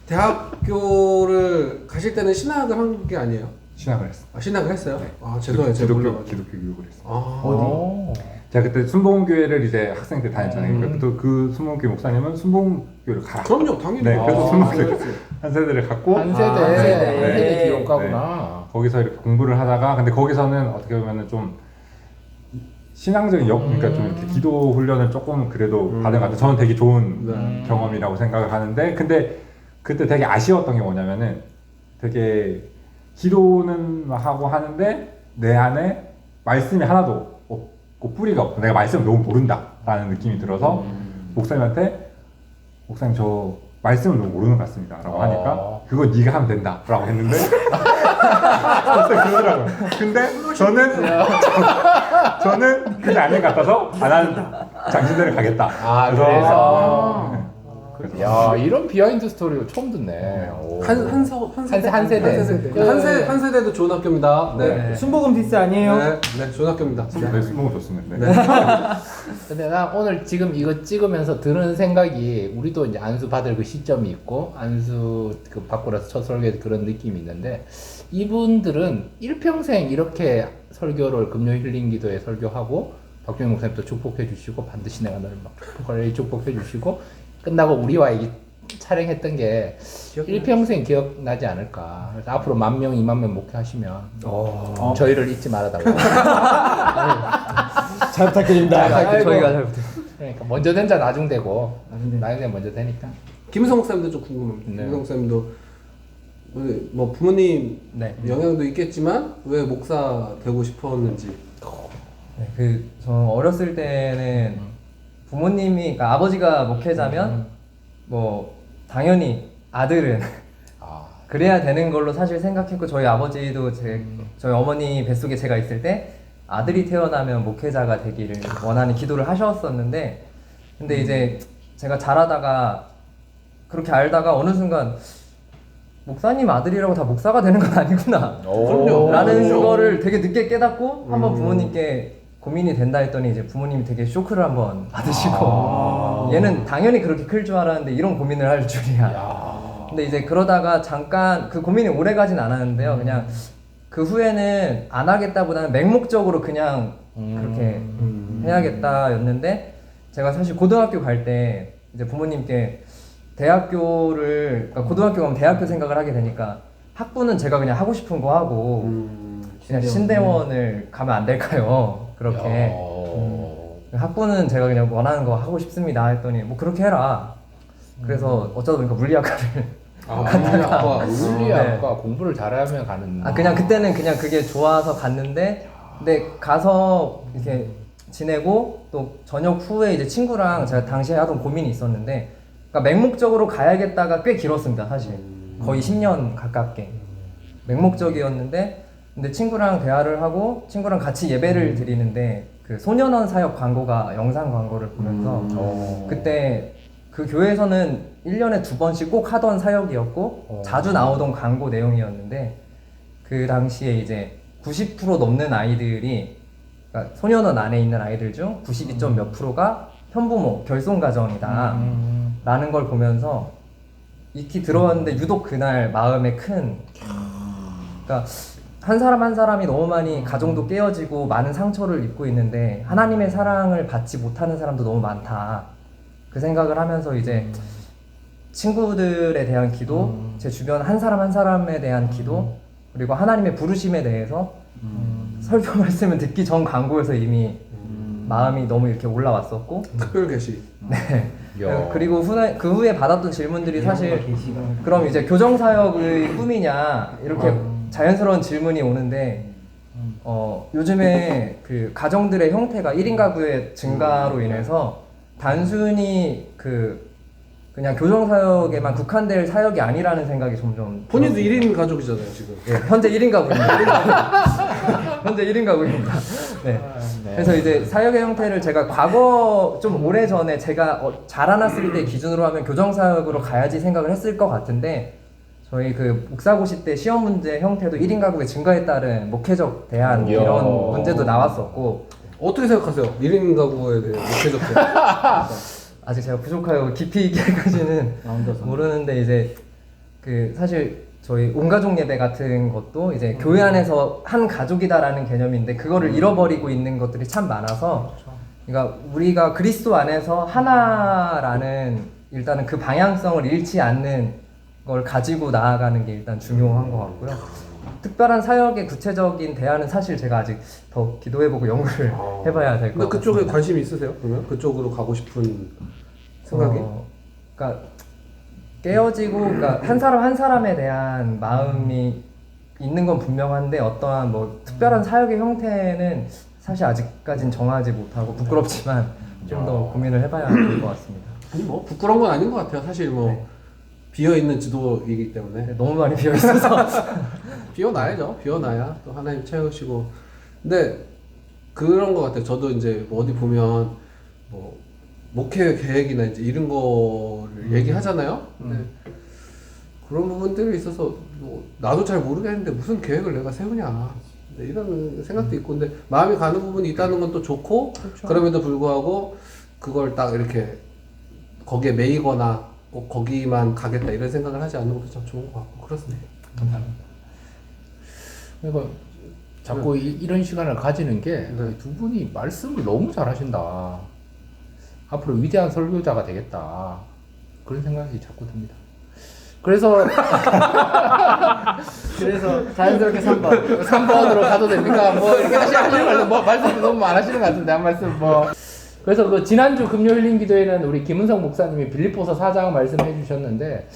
대학교를 가실 때는 신학을 한 게 아니에요? 신학을 했어요. 신학을 했어요? 네. 아 죄송해요, 제가 몰라가지고. 기독교 교육을 했어요. 아, 어디? 제가 그때 순복음교회를 이제 학생 때 다녔잖아요. 그러니까 또 그 순복음교회 목사님은 순복음교회를 가라. 그럼요, 당연히. 네, 그래서 아, 순복음교회 그렇지. 한 세대를 갔고 한 세대, 한 세대. 한 세대 기록가구나. 거기서 이렇게 공부를 하다가 근데 거기서는 어떻게 보면은 좀 신앙적인 그러니까 좀 이렇게 기도 훈련을 조금 그래도 받은 것 같아요. 저는 되게 좋은 경험이라고 생각을 하는데 근데 그때 되게 아쉬웠던 게 뭐냐면은 되게 기도는 하고 하는데 내 안에 말씀이 하나도 없고 뿌리가 없고 내가 말씀을 너무 모른다라는 느낌이 들어서 목사님한테 목사님 저 말씀을 너무 모르는 것 같습니다 라고 하니까 그거 네가 하면 된다 라고 했는데 그러더라고요. 근데 저는 그게 아닌 것 같아서 나는 장신대를 가겠다. 아, 그래서. 야, 이런 비하인드 스토리 처음 듣네. 오. 한 세대. 한 세대. 한 세대도 좋은 학교입니다. 네. 순복음 디스 아니에요? 네, 네, 좋은 학교입니다. 네, 수목을 줬었는데. 근데 나 오늘 지금 이거 찍으면서 드는 생각이 우리도 이제 안수 받을 그 시점이 있고 안수 그 받고 나서 첫 설교에 그런 느낌이 있는데 이분들은 일평생 이렇게 설교를 금요 힐링 기도에 설교하고 박종현 목사님도 축복해 주시고 반드시 내가 너를 막 축복해 주시고 끝나고 우리와 이 촬영했던 게 일평생 기억나지 않을까. 그래서 앞으로 10,000명, 20,000명 목회하시면 저희를 잊지 말아달라고. 잘 부탁드립니다. 저희가 잘 부탁. 그러니까 먼저 된 자 나중 되고 나중 된 나중에 먼저 되니까. 김성 목사님도 좀 궁금합니다. 네. 김성 목사님도 우리 뭐 부모님 네. 영향도 있겠지만 왜 목사 되고 싶었는지. 네, 저 어렸을 때는 부모님이, 그러니까 아버지가 목회자면 뭐 당연히 아들은 그래야 되는 걸로 사실 생각했고, 저희 아버지도 저희 어머니 뱃속에 제가 있을 때 아들이 태어나면 목회자가 되기를 원하는 기도를 하셨었는데, 근데 이제 제가 자라다가 그렇게 알다가 어느 순간 목사님 아들이라고 다 목사가 되는 건 아니구나 그럼요. 라는 그렇죠. 거를 되게 늦게 깨닫고 한번 부모님께 고민이 된다 했더니 이제 부모님이 되게 쇼크를 한번 받으시고 얘는 당연히 그렇게 클 줄 알았는데 이런 고민을 할 줄이야. 근데 이제 그러다가 잠깐 그 고민이 오래 가진 않았는데요. 그냥 그 후에는 안 하겠다보다는 맹목적으로 그냥 그렇게 해야겠다였는데, 제가 사실 고등학교 갈 때 이제 부모님께 대학교를, 그러니까 고등학교 가면 대학교 생각을 하게 되니까 학부는 제가 그냥 하고 싶은 거 하고 그냥 신대원을 가면 안 될까요? 그렇게 학부는 제가 그냥 원하는 거 하고 싶습니다 했더니 뭐 그렇게 해라. 그래서 어쩌다 보니까 물리학과를 물리학과 공부를 잘하면 가는. 그냥 그때는 그냥 그게 좋아서 갔는데, 근데 가서 이렇게 지내고 또 저녁 후에 이제 친구랑 제가 당시에 하던 고민이 있었는데, 그러니까 맹목적으로 가야겠다가 꽤 길었습니다. 사실 거의 10년 가깝게 맹목적이었는데, 근데 친구랑 대화를 하고 친구랑 같이 예배를 드리는데 그 소년원 사역 광고가 영상 광고를 보면서 그때 그 교회에서는 1년에 2번씩 꼭 하던 사역이었고 자주 나오던 광고 내용이었는데, 그 당시에 이제 90% 넘는 아이들이, 그러니까 소년원 안에 있는 아이들 중 92점 몇 프로가 편부모, 결손가정이다 라는 걸 보면서 익히 들어왔는데 유독 그날 마음에 큰, 그러니까 한 사람 한 사람이 너무 많이 가정도 깨어지고 많은 상처를 입고 있는데 하나님의 사랑을 받지 못하는 사람도 너무 많다, 그 생각을 하면서 이제 친구들에 대한 기도, 제 주변 한 사람 한 사람에 대한 기도, 그리고 하나님의 부르심에 대해서 설교 말씀을 듣기 전 광고에서 이미 마음이 너무 이렇게 올라왔었고, 특별 계시. 네. 그리고 그 후에 받았던 질문들이 사실 그럼 이제 교정사역의 꿈이냐 이렇게 자연스러운 질문이 오는데, 요즘에 그 가정들의 형태가 1인 가구의 증가로 인해서 단순히 그냥 교정사역에만 국한될 사역이 아니라는 생각이 점점 본인도 들었습니다. 1인 가족이잖아요 지금. 예, 현재 1인 가구입니다. 현재 1인 가구입니다. 네. 그래서 이제 사역의 형태를 제가 과거 좀 오래 전에 제가 자라났을 때 기준으로 하면 교정사역으로 가야지 생각을 했을 것 같은데, 저희 그 목사고시 때 시험 문제 형태도 1인 가구의 증가에 따른 목회적 대안 이런 문제도 나왔었고. 어떻게 생각하세요? 1인 가구에 대해 목회적 대안. 아직 제가 부족하여 깊이 있게까지는 모르는데, 이제 그 사실 저희 온가족 예배 같은 것도 이제 교회 안에서 한 가족이다라는 개념인데 그거를 잃어버리고 있는 것들이 참 많아서, 그러니까 우리가 그리스도 안에서 하나라는 일단은 그 방향성을 잃지 않는 걸 가지고 나아가는 게 일단 중요한 것 같고요. 특별한 사역의 구체적인 대안은 사실 제가 아직 더 기도해보고 연구를 해봐야 될 것 같아요. 근데 그쪽에 관심이 있으세요? 그러면 그쪽으로 가고 싶은 생각이? 그러니까 깨어지고, 그러니까 한 사람 한 사람에 대한 마음이 있는 건 분명한데 어떠한 뭐 특별한 사역의 형태는 사실 아직까진 정하지 못하고 부끄럽지만 좀 더 고민을 해봐야 될 것 같습니다. 아니 뭐 부끄러운 건 아닌 것 같아요. 사실 뭐 비어있는 지도이기 때문에. 너무 많이 비어 있어서 비워놔야죠. 비워놔야 또 하나님 채우시고. 근데 그런 것 같아요. 저도 이제 뭐 어디 보면 뭐 목회 계획이나 이제 이런 거를 얘기하잖아요. 근데 그런 부분들에 있어서 뭐 나도 잘 모르겠는데 무슨 계획을 내가 세우냐 이런 생각도 있고, 근데 마음이 가는 부분이 있다는 건 또 좋고, 그럼에도 불구하고 그걸 딱 이렇게 거기에 매이거나 꼭 거기만 가겠다 이런 생각을 하지 않는 것도 참 좋은 것 같고 그렇습니다. 감사합니다. 그러니까 자꾸 이런 시간을 가지는 게 두 분이 말씀을 너무 잘하신다. 앞으로 위대한 설교자가 되겠다. 그런 생각이 자꾸 듭니다. 그래서 자연스럽게 3번. 3번으로 가도 됩니까? 뭐 이렇게 하시는 거 뭐 말씀 너무 안 하시는 것 같은데 한 말씀 뭐. 그래서 그 지난주 금요 힐링 기도에는 우리 김은성 목사님이 빌립보서 4장 말씀해 주셨는데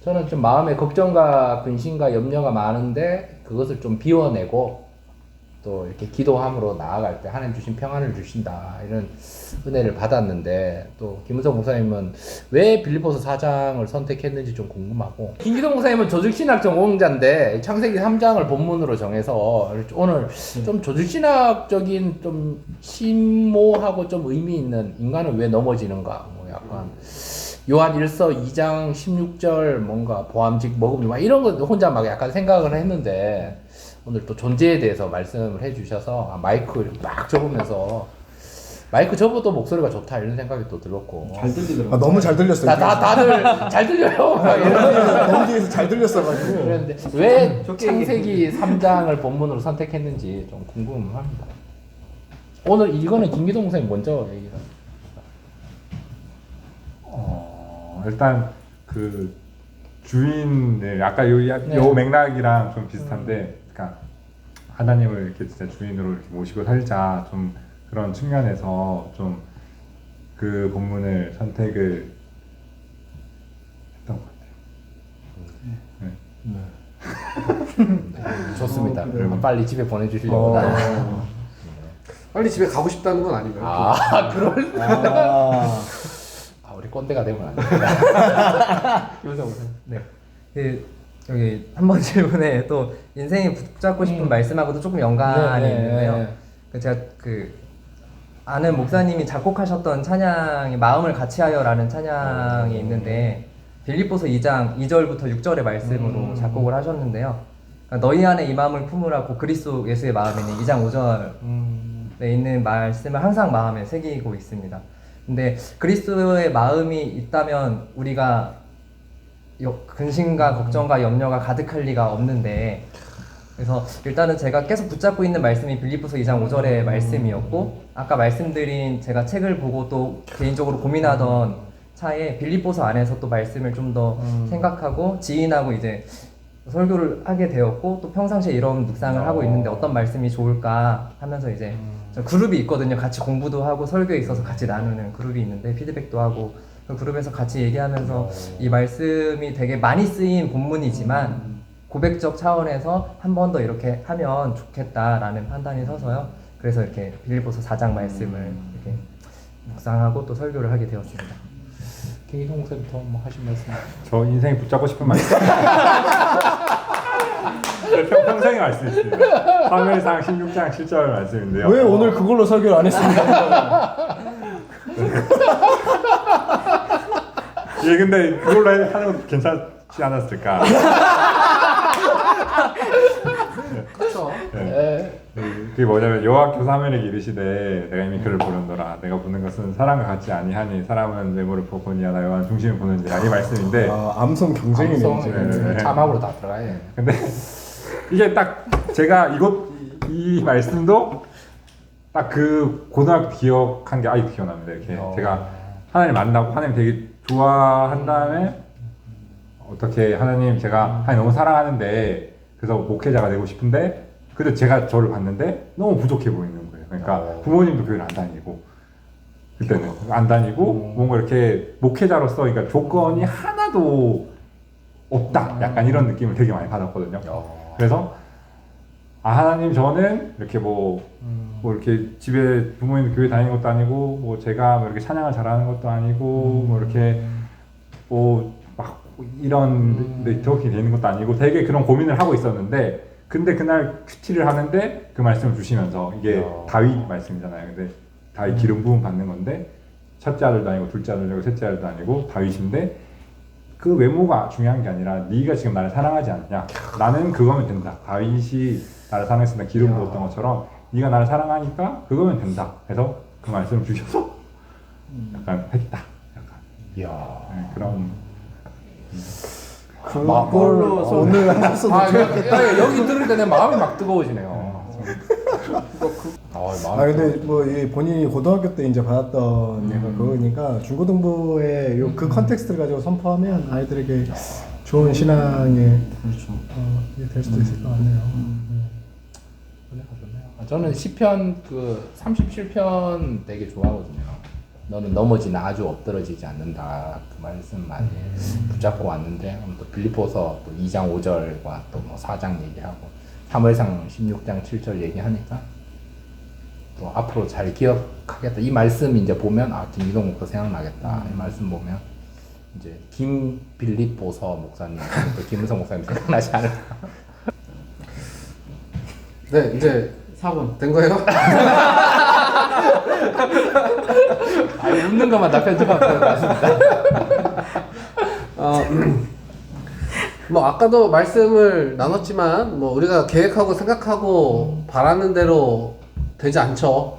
저는 좀 마음에 걱정과 근심과 염려가 많은데 그것을 좀 비워내고 또 이렇게 기도함으로 나아갈 때 하나님 주신 평안을 주신다 이런 은혜를 받았는데 또 김은석 목사님은 왜 빌립보서 4장을 선택했는지 좀 궁금하고 김기동 목사님은 조직신학 전공자인데 창세기 3장을 본문으로 정해서 오늘 좀 조직신학적인 좀 심오하고 좀 의미 있는 인간은 왜 넘어지는가 뭐 약간 요한 1서 2장 16절 뭔가 보암직 먹음 막 이런 거 혼자 막 약간 생각을 했는데 오늘 또 존재에 대해서 말씀을 해주셔서 마이크 막 접으면서 마이크 접어도 목소리가 좋다 이런 생각이 또 들었고 잘 들리더라고요. 너무 잘 들렸어요. 다들 잘 들려요. 너무 뒤에서 잘 들렸어가지고. 그런데 왜 좋게 창세기 3장을 본문으로 선택했는지 좀 궁금합니다. 오늘 이거는 김기동 목사님 먼저 얘기를. 일단 그 주인을 아까 요 맥락이랑 좀 비슷한데, 그러니까 하나님을 이렇게 진짜 주인으로 이렇게 모시고 살자 좀 그런 측면에서 좀 그 본문을 선택을 했던 것 같아요. 좋습니다. 그러면 빨리 집에 보내주시려고. 빨리 집에 가고 싶다는 건 아니고요. 우리 꼰대가 되면 안 됩니다. 네. 그 여기 한 번 질문에 또 인생이 붙잡고 싶은 말씀하고도 조금 연관이 있는데요. 그 제가 그 아는 목사님이 작곡하셨던 찬양이 마음을 같이하여라는 찬양이 있는데 빌립보서 2장 2절부터 6절의 말씀으로 작곡을 하셨는데요. 그러니까 너희 안에 이 마음을 품으라고 그리스도 예수의 마음이니 2장 5절에 있는 말씀을 항상 마음에 새기고 있습니다. 근데 그리스도의 마음이 있다면 우리가 근심과 걱정과 염려가 가득할 리가 없는데, 그래서 일단은 제가 계속 붙잡고 있는 말씀이 빌립보서 2장 5절의 말씀이었고, 아까 말씀드린 제가 책을 보고 또 개인적으로 고민하던 차에 빌립보서 안에서 또 말씀을 좀 더 생각하고 지인하고 이제 설교를 하게 되었고, 또 평상시에 이런 묵상을 하고 있는데 어떤 말씀이 좋을까 하면서 이제 그룹이 있거든요. 같이 공부도 하고 설교에 있어서 같이 나누는 그룹이 있는데 피드백도 하고, 그 그룹에서 같이 얘기하면서 이 말씀이 되게 많이 쓰인 본문이지만 고백적 차원에서 한 번 더 이렇게 하면 좋겠다라는 판단이 서서요. 그래서 이렇게 빌립보서 4장 말씀을 이렇게 묵상하고 또 설교를 하게 되었습니다. 김기동 목사님부터 뭐 하신 말씀. 저 인생이 붙잡고 싶은 말씀. 평생의 말씀이 있습니다. 사무엘상 16장 7절 말씀인데요. 왜 오늘 그걸로 설교를 안 했습니까? 예, 근데 그걸로 하는 것도 괜찮지 않았을까? 그렇죠. 그게 뭐냐면 여호와께서 사무엘에게 이르시되 내가 이미 그를 보는도라. 내가 보는 것은 사람과 같지 아니하니 사람은 외모를 보거니와 나 여호와는 중심을 보는지라. 이 말씀인데 암송 경쟁이네 이제. 네. 자막으로 다 들어가요. 근데 이게 딱 제가 이 말씀도 딱 그 고등학교 기억한 게 아직도 기억납니다. 이렇게 제가 하나님 만나고 하나님 되게 좋아한 다음에 어떻게 하나님 제가 하나님 너무 사랑하는데 그래서 목회자가 되고 싶은데 근데 제가 저를 봤는데 너무 부족해 보이는 거예요. 그러니까 부모님도 교회를 안 다니고 그때는 안 다니고 뭔가 이렇게 목회자로서 그러니까 조건이 하나도 없다. 약간 이런 느낌을 되게 많이 받았거든요. 그래서 하나님 저는 이렇게 뭐 이렇게 집에 부모님 교회 다니는 것도 아니고 뭐 제가 뭐 이렇게 찬양을 잘하는 것도 아니고 뭐 이렇게 뭐 막 이런 네트워킹이 되는 것도 아니고 되게 그런 고민을 하고 있었는데 근데 그날 큐티를 하는데 그 말씀을 주시면서 이게 다윗 말씀이잖아요. 근데 다윗 기름 부음 받는 건데 첫째 아들도 아니고 둘째 아들도 아니고 셋째 아들도 아니고 다윗인데 그 외모가 중요한 게 아니라 네가 지금 나를 사랑하지 않냐. 나는 그거면 된다. 다윗이 나를 사랑했으나 기름 부었던 것처럼 네가 나를 사랑하니까 그거면 된다. 해서 그 말씀을 주셔서 약간 했다. 약간 네, 그런 그걸로 오늘 했어도 여기 들으니까 내 마음이 막 뜨거워지네요. 근데 뭐 이 본인이 고등학교 때 이제 받았던 약간 그거니까 중고등부의 그 컨텍스트를 가지고 선포하면 아이들에게 좋은 신앙에 될 수도 있을 것 같네요. 저는 시편 그 37편 되게 좋아하거든요. 너는 넘어지나 아주 엎드러지지 않는다. 그 말씀 많이 붙잡고 왔는데 또 빌립보서 또 2장 5절과 또 뭐 4장 얘기하고 사무엘상 16장 7절 얘기하니까 또 앞으로 잘 기억하겠다. 이 말씀 이제 보면 김기동 목사 생각나겠다. 이 말씀 보면 이제 김빌립보서 목사님, 또 김은성 목사님 생각나지 않을까. 네, 이제 4번. 된 거예요? 웃는 것만 다 편집하면 될것 같습니다. 뭐 아까도 말씀을 나눴지만 뭐 우리가 계획하고 생각하고 바라는 대로 되지 않죠.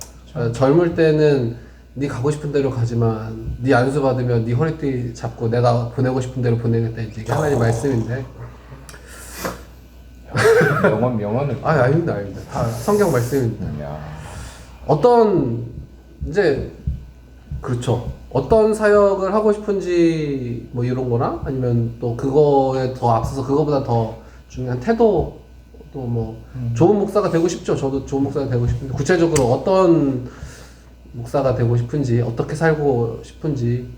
젊을 때는 네 가고 싶은 대로 가지만 네 안수 받으면 네 허리띠 잡고 내가 보내고 싶은 대로 보내겠다, 이제 이게 하나님 말씀인데. 명언을. 아닙니다. 다 성경 말씀입니다. 야. 어떤 이제 그렇죠. 어떤 사역을 하고 싶은지 뭐 이런 거나 아니면 또 그거에 더 앞서서 그거보다 더 중요한 태도, 또 뭐 좋은 목사가 되고 싶죠. 저도 좋은 목사가 되고 싶은데 구체적으로 어떤 목사가 되고 싶은지, 어떻게 살고 싶은지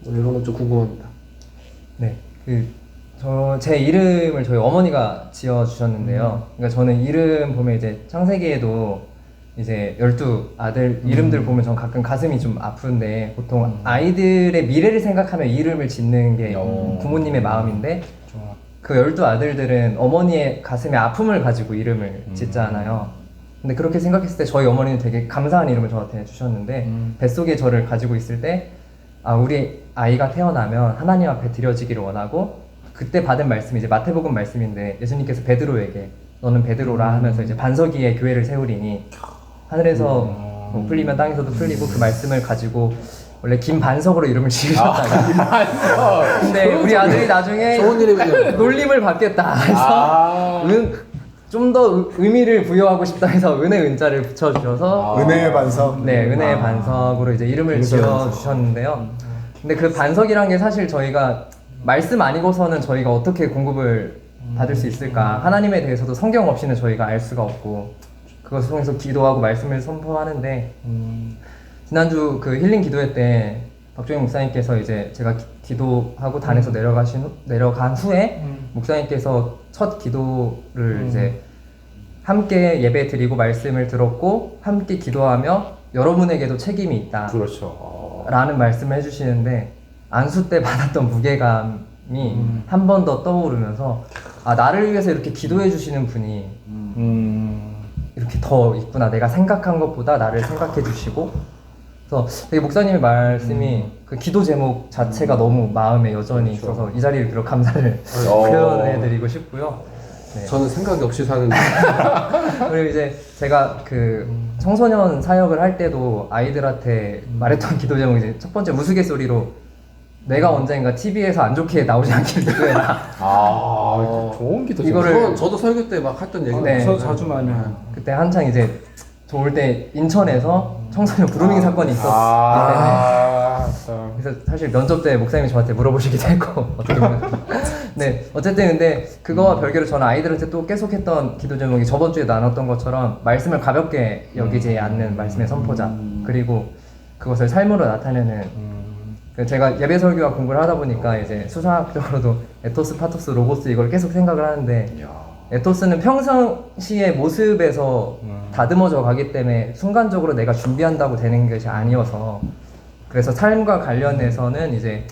뭐 이런 건 좀 궁금합니다. 네, 제 이름을 저희 어머니가 지어 주셨는데요. 그러니까 저는 이름 보면 이제 창세기에도 이제 12아들 이름들 보면 전 가끔 가슴이 좀 아픈데, 보통 아이들의 미래를 생각하면 이름을 짓는 게 부모님의 마음인데, 그 12아들들은 어머니의 가슴에 아픔을 가지고 이름을 짓잖아요. 근데 그렇게 생각했을 때 저희 어머니는 되게 감사한 이름을 저한테 주셨는데, 뱃속에 저를 가지고 있을 때 우리 아이가 태어나면 하나님 앞에 드려지기를 원하고, 그때 받은 말씀이 이제 마태복음 말씀인데, 예수님께서 베드로에게 너는 베드로라 하면서 이제 반석 위에 교회를 세우리니 하늘에서 뭐 풀리면 땅에서도 풀리고, 그 말씀을 가지고 원래 김반석으로 이름을 지으셨잖아요. 근데 우리 아들이 나중에 좋은 이름이네요. 놀림을 받겠다 해서 좀 더 의미를 부여하고 싶다 해서 은혜 은자를 붙여주셔서 은혜의 반석. 네, 은혜의 반석으로 이제 이름을 지어 주셨는데요. 근데 그 반석이란 게 사실 저희가 말씀 아니고서는 저희가 어떻게 공급을 받을 수 있을까? 하나님에 대해서도 성경 없이는 저희가 알 수가 없고, 그것을 통해서 기도하고 말씀을 선포하는데, 지난주 그 힐링 기도회 때 박종희 목사님께서 이제 제가 기도하고 단에서 내려간 후에 목사님께서 첫 기도를 이제 함께 예배 드리고 말씀을 들었고 함께 기도하며 여러분에게도 책임이 있다. 그렇죠. 라는 말씀을 해주시는데, 안수 때 받았던 무게감이 한 번 더 떠오르면서 나를 위해서 이렇게 기도해 주시는 분이 이렇게 더 있구나. 내가 생각한 것보다 나를 생각해 주시고, 그래서 되게 목사님의 말씀이 그 기도 제목 자체가 너무 마음에 여전히 있어서 이 자리를 빌어 감사를 표현해 드리고 싶고요. 네. 저는 생각이 없이 사는데. 그리고 이제 제가 그 청소년 사역을 할 때도 아이들한테 말했던 기도 제목이 이제 첫 번째 우스갯소리로 내가 언젠가 TV에서 안 좋게 나오지 않길 기도해라. 좋은 기도. 그건 저도 설교 때 막 했던 얘기인데. 네. 저 자주 많이 해요. 그때 한창 이제 좋을 때 인천에서 청소년 그루밍 사건이 있었기 때문에, 그래서 사실 면접 때 목사님이 저한테 물어보시기도 했고 어떻게 보면 네, 어쨌든 근데 그거와 별개로 저는 아이들한테 또 계속 했던 기도 제목이 저번 주에 나눴던 것처럼 말씀을 가볍게 여기지 않는 말씀의 선포자, 그리고 그것을 삶으로 나타내는 제가 예배 설교와 공부를 하다 보니까 이제 수사학적으로도 에토스, 파토스, 로고스 이걸 계속 생각을 하는데, 에토스는 평상시의 모습에서 다듬어져 가기 때문에 순간적으로 내가 준비한다고 되는 것이 아니어서, 그래서 삶과 관련해서는 이제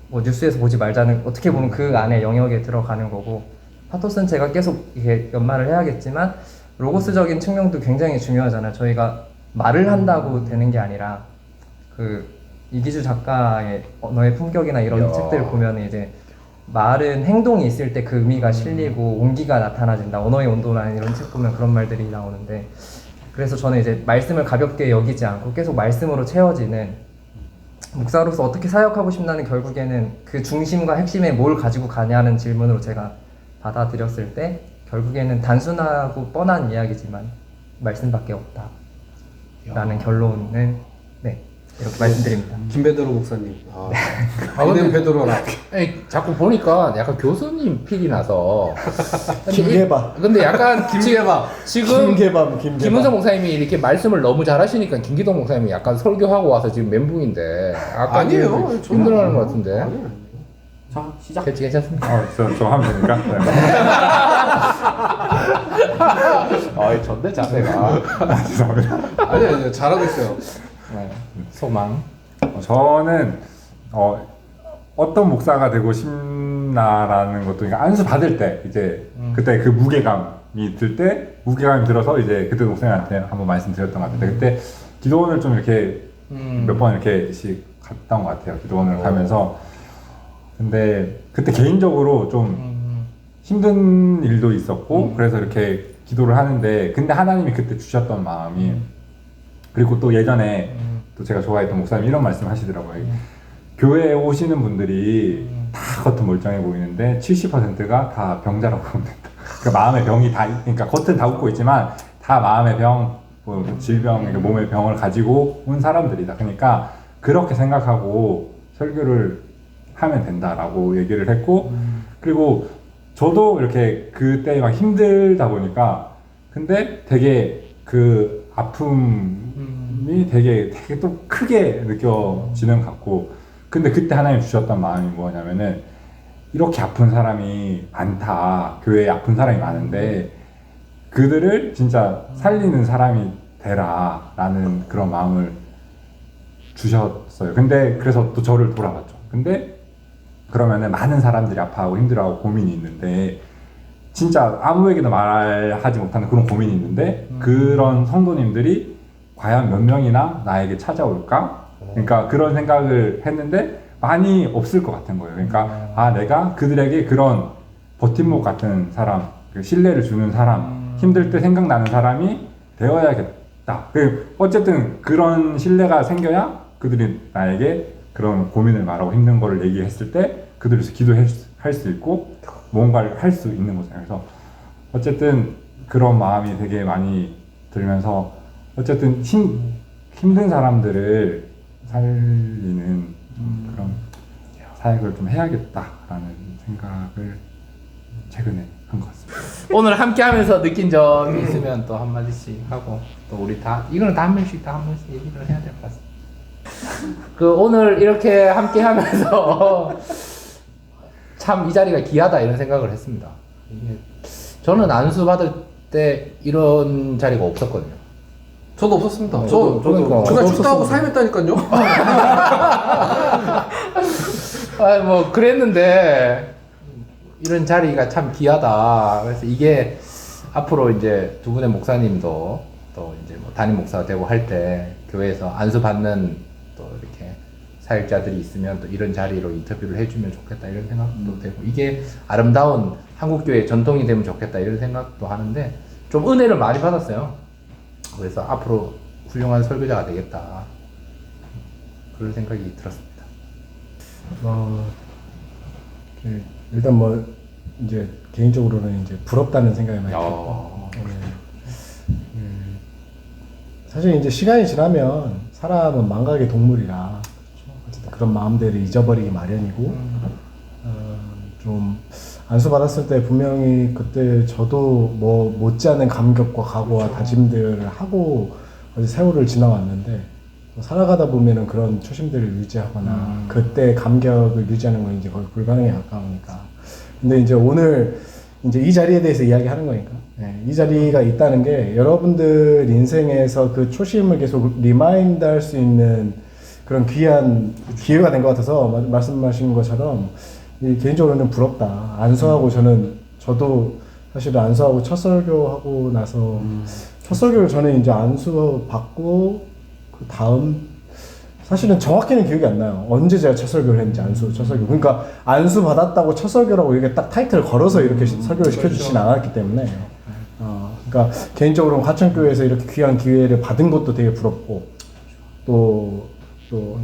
뭐 뉴스에서 보지 말자는 어떻게 보면 그 안에 영역에 들어가는 거고, 파토스는 제가 계속 이게 연말을 해야겠지만 로고스적인 측면도 굉장히 중요하잖아요. 저희가 말을 한다고 되는 게 아니라 그 이기주 작가의 언어의 품격이나 이런 책들을 보면 이제 말은 행동이 있을 때 그 의미가 실리고 온기가 나타나진다. 언어의 온도라는 이런 책 보면 그런 말들이 나오는데, 그래서 저는 이제 말씀을 가볍게 여기지 않고 계속 말씀으로 채워지는 목사로서 어떻게 사역하고 싶나는 결국에는 그 중심과 핵심에 뭘 가지고 가냐는 질문으로 제가 받아들였을 때 결국에는 단순하고 뻔한 이야기지만 말씀밖에 없다 라는 결론을 이렇게 말씀드립니다. 김베드로 목사님. 아, 근데- 이름 베드로라. 아니, 자꾸 보니까 약간 교수님 필이 나서. 김개바. 근데 약간 김치개바. 지금 김개바. 김은성 목사님이 이렇게 말씀을 너무 잘하시니까 김기동 목사님이 약간 설교하고 와서 지금 멘붕인데 약간 아니에요. 힘들어하는 것 같은데. 아니에요. 자 시작. 괜찮습니까? 저 하면 되니까. 네. 아이 전대 자세가. 죄송합니다. 아니요. 잘하고 있어요. 네. 소망. 저는 어떤 목사가 되고 싶나라는 것도 그러니까 안수 받을 때 이제 그때 그 무게감이 들 때 무게감이 들어서 이제 그때 목사님한테 한번 말씀드렸던 것 같아요. 그때 기도원을 좀 이렇게 몇 번 이렇게씩 갔다 온 것 같아요. 기도원을 가면서 근데 그때 개인적으로 좀 힘든 일도 있었고 그래서 이렇게 기도를 하는데 근데 하나님이 그때 주셨던 마음이 그리고 또 예전에 또 제가 좋아했던 목사님 이런 말씀 하시더라고요. 교회에 오시는 분들이 다 겉은 멀쩡해 보이는데 70%가 다 병자라고 보면 된다. 그러니까 마음의 병이 다, 그러니까 겉은 다 웃고 있지만 다 마음의 병, 뭐 질병, 그러니까 몸의 병을 가지고 온 사람들이다. 그러니까 그렇게 생각하고 설교를 하면 된다라고 얘기를 했고 그리고 저도 이렇게 그때 막 힘들다 보니까 근데 되게 그 아픔이 되게 또 크게 느껴지는 것 같고 근데 그때 하나님 주셨던 마음이 뭐냐면은 이렇게 아픈 사람이 많다 교회에 아픈 사람이 많은데 그들을 진짜 살리는 사람이 되라 라는 그런 마음을 주셨어요. 근데 그래서 또 저를 돌아봤죠. 근데 그러면은 많은 사람들이 아파하고 힘들어하고 고민이 있는데 진짜 아무에게도 말하지 못하는 그런 고민이 있는데 그런 성도님들이 과연 몇 명이나 나에게 찾아올까? 그러니까 그런 생각을 했는데 많이 없을 것 같은 거예요. 그러니까 내가 그들에게 그런 버팀목 같은 사람, 그 신뢰를 주는 사람, 힘들 때 생각나는 사람이 되어야겠다. 어쨌든 그런 신뢰가 생겨야 그들이 나에게 그런 고민을 말하고 힘든 거를 얘기했을 때 그들에서 기도할 수 있고 뭔가를 할 수 있는 거잖아요. 그래서 어쨌든 그런 마음이 되게 많이 들면서 어쨌든 힘든 사람들을 살리는 그런 사역을 좀 해야겠다라는 생각을 최근에 한 것 같습니다. 오늘 함께 하면서 느낀 점이 있으면 또 한마디씩 하고 또 우리 다 이거는 다 한 명씩 얘기를 해야 될 것 같습니다. 그 오늘 이렇게 함께 하면서 참 이 자리가 귀하다 이런 생각을 했습니다. 이게 저는 안수 받을 때 이런 자리가 없었거든요. 저도 없었습니다. 그러니까. 제가 저도 축도하고 없었습니다. 사임했다니까요. 뭐 그랬는데 이런 자리가 참 귀하다. 그래서 이게 앞으로 이제 두 분의 목사님도 또 이제 뭐 담임 목사가 되고 할 때 교회에서 안수 받는 또 이렇게 사역자들이 있으면 또 이런 자리로 인터뷰를 해주면 좋겠다 이런 생각도 되고 이게 아름다운 한국교회의 전통이 되면 좋겠다 이런 생각도 하는데 좀 은혜를 많이 받았어요. 그래서 앞으로 훌륭한 설교자가 되겠다 그런 생각이 들었습니다. 일단 뭐 이제 개인적으로는 이제 부럽다는 생각이 많이 들고 사실 이제 시간이 지나면 사람은 망각의 동물이라 어쨌든 그런 마음들을 잊어버리기 마련이고 좀 안수 받았을 때 분명히 그때 저도 뭐 못지않은 감격과 각오와 다짐들을 하고 어제 세월을 지나왔는데 살아가다 보면은 그런 초심들을 유지하거나 그때 감격을 유지하는 건 이제 거의 불가능에 가까우니까. 근데 이제 오늘 이제 이 자리에 대해서 이야기하는 거니까. 네, 이 자리가 있다는 게 여러분들 인생에서 그 초심을 계속 리마인드 할 수 있는 그런 귀한 기회가 된 것 같아서 말씀하신 것처럼 개인적으로는 부럽다. 안수하고 저도 사실 안수하고 첫 설교하고 나서 첫 설교를 저는 이제 안수 받고 그 다음 사실은 정확히는 기억이 안 나요. 언제 제가 첫 설교를 했는지 안수 첫 설교. 그러니까 안수 받았다고 첫 설교라고 이렇게 딱 타이틀을 걸어서 이렇게 설교를 시켜주진 않았기 때문에. 그러니까 개인적으로 화천교회에서 이렇게 귀한 기회를 받은 것도 되게 부럽고 또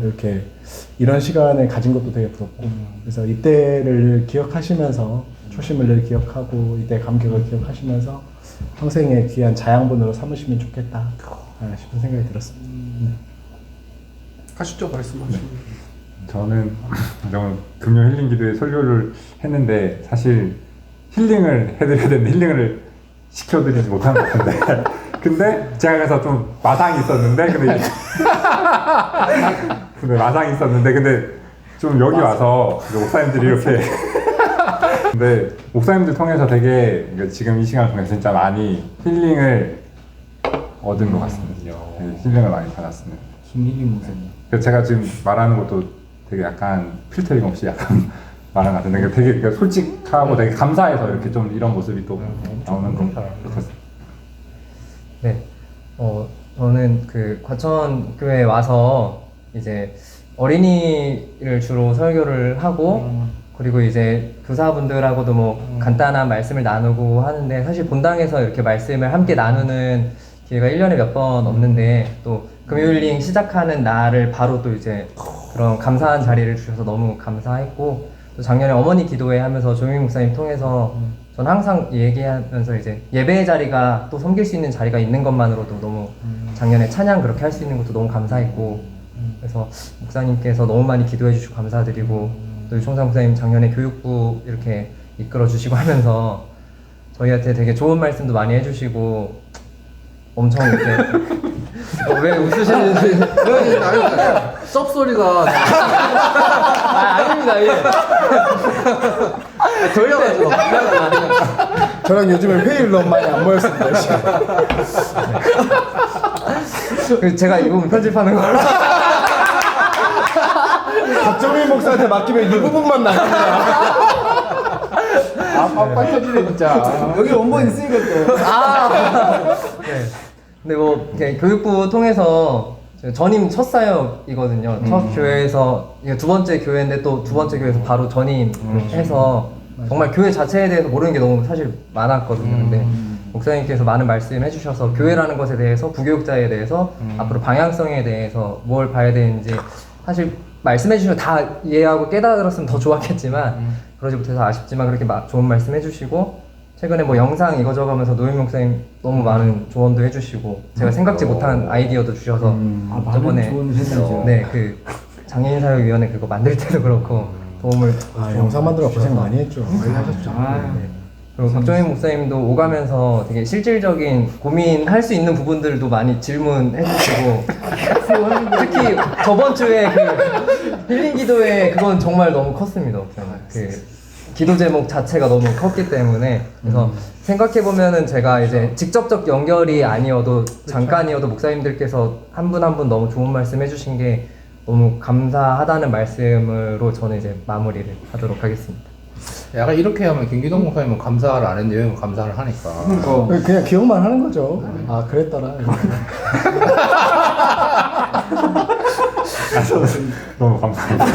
이렇게 이런 시간을 가진 것도 되게 부럽고 그래서 이때를 기억하시면서 초심을 늘 기억하고 이때 감격을 기억하시면서 평생의 귀한 자양분으로 삼으시면 좋겠다 싶은 생각이 들었습니다. 하시죠, 말씀하시죠. 저는 금요 힐링 기도에 설교를 했는데 사실 힐링을 해드려야 되는데 힐링을 시켜드리지 못한 것 같은데 근데 제가 그래서 좀 마상이 있었는데 근데 마상이 있었는데 근데 좀 여기 와서 목사님들이 이렇게 근데 목사님들 통해서 되게 지금 이 시간을 통해서 진짜 많이 힐링을 얻은 것 같습니다. 네, 힐링을 많이 받았습니다. 김일희 목사님. 그래서 제가 지금 말하는 것도 되게 약간 필터링 없이 약간 말하는 것 같은데 되게 그러니까 솔직하고 되게 감사해서 이렇게 좀 이런 모습이 또 나오는 것 같았어요. 네, 저는 그 과천교회에 와서 이제 어린이를 주로 설교를 하고 그리고 이제 교사분들하고도 뭐 간단한 말씀을 나누고 하는데 사실 본당에서 이렇게 말씀을 함께 나누는 기회가 1년에 몇 번 없는데 또 금요일링 시작하는 날을 바로 또 이제 그런 감사한 자리를 주셔서 너무 감사했고 또 작년에 어머니 기도회 하면서 조민 목사님 통해서 전 항상 얘기하면서 이제 예배의 자리가 또 섬길 수 있는 자리가 있는 것만으로도 너무 작년에 찬양 그렇게 할 수 있는 것도 너무 감사했고 그래서 목사님께서 너무 많이 기도해 주시고 감사드리고 또 유총사 목사님 작년에 교육부 이렇게 이끌어 주시고 하면서 저희한테 되게 좋은 말씀도 많이 해주시고 엄청 이렇게 왜 웃으시는지 섭소리가 아닙니다 예. 돌려가지고 저랑 요즘에 회의를 너무 많이 안 모였습니다. 그래서 제가 이 부분 편집하는 걸로 박정민 목사한테 맡기면 이 부분만 나갑니다. 빡빡 터지네 진짜. 여기 원본 있으니까 또. 네. 근데 뭐 이렇게 교육부 통해서 전임 첫 사역이거든요. 첫 교회에서 이게 두 번째 교회인데 또 두 번째 교회에서 바로 전임해서 정말 교회 자체에 대해서 모르는 게 너무 사실 많았거든요. 근데 목사님께서 많은 말씀해 주셔서 교회라는 것에 대해서 부교육자에 대해서 앞으로 방향성에 대해서 뭘 봐야 되는지 사실 말씀해 주시면 다 이해하고 깨달았으면 더 좋았겠지만 그러지 못해서 아쉽지만 그렇게 좋은 말씀 해주시고 최근에 뭐 영상 이거저거 하면서 노인 목사님 너무 많은 조언도 해주시고 제가 생각지 못한 아이디어도 주셔서 많은 저번에 조언을 했나요? 네 그 장애인사회위원회 그거 만들 때도 그렇고 도움을 영상 만들어 고생 많이 했죠. 그리고 박정희 목사님도 오가면서 되게 실질적인 고민할 수 있는 부분들도 많이 질문해 주시고 특히 저번 주에 그 힐링 기도회 그건 정말 너무 컸습니다. 그 기도 제목 자체가 너무 컸기 때문에 그래서 생각해 보면은 제가 이제 직접적 연결이 아니어도 잠깐이어도 목사님들께서 한 분 한 분 너무 좋은 말씀 해주신 게 너무 감사하다는 말씀으로 저는 이제 마무리를 하도록 하겠습니다. 약간 이렇게 하면 김기동 목사님은 감사를 안 했는데 여기는 감사를 하니까. 그냥 기억만 하는 거죠. 아 그랬더라. 너무 감사합니다.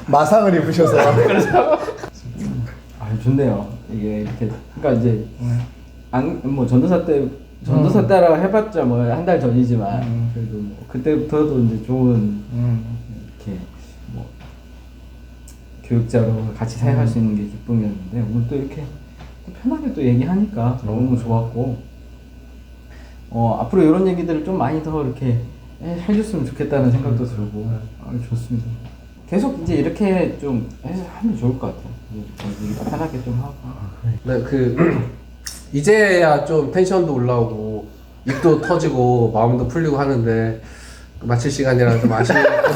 마상을 입으셔서. 아 좋네요. 이게 이렇게 그러니까 이제 뭐 전도사 때라 해봤자 뭐 한 달 전이지만 그래도 뭐 그때부터도 이제 좋은 이렇게 뭐 교육자로 같이 사역할 수 있는 게 기쁨이었는데 오늘 또 이렇게 또 편하게 또 얘기하니까 너무 좋았고 앞으로 이런 얘기들을 좀 많이 더 이렇게 해줬으면 좋겠다는 생각도 들고 좋습니다. 계속 이제 이렇게 좀 하면 좋을 것 같아요. 이렇게 편하게 좀 하고. 네, 이제야 좀 텐션도 올라오고 입도 터지고 마음도 풀리고 하는데 마칠 시간이라 좀 아쉽긴 한데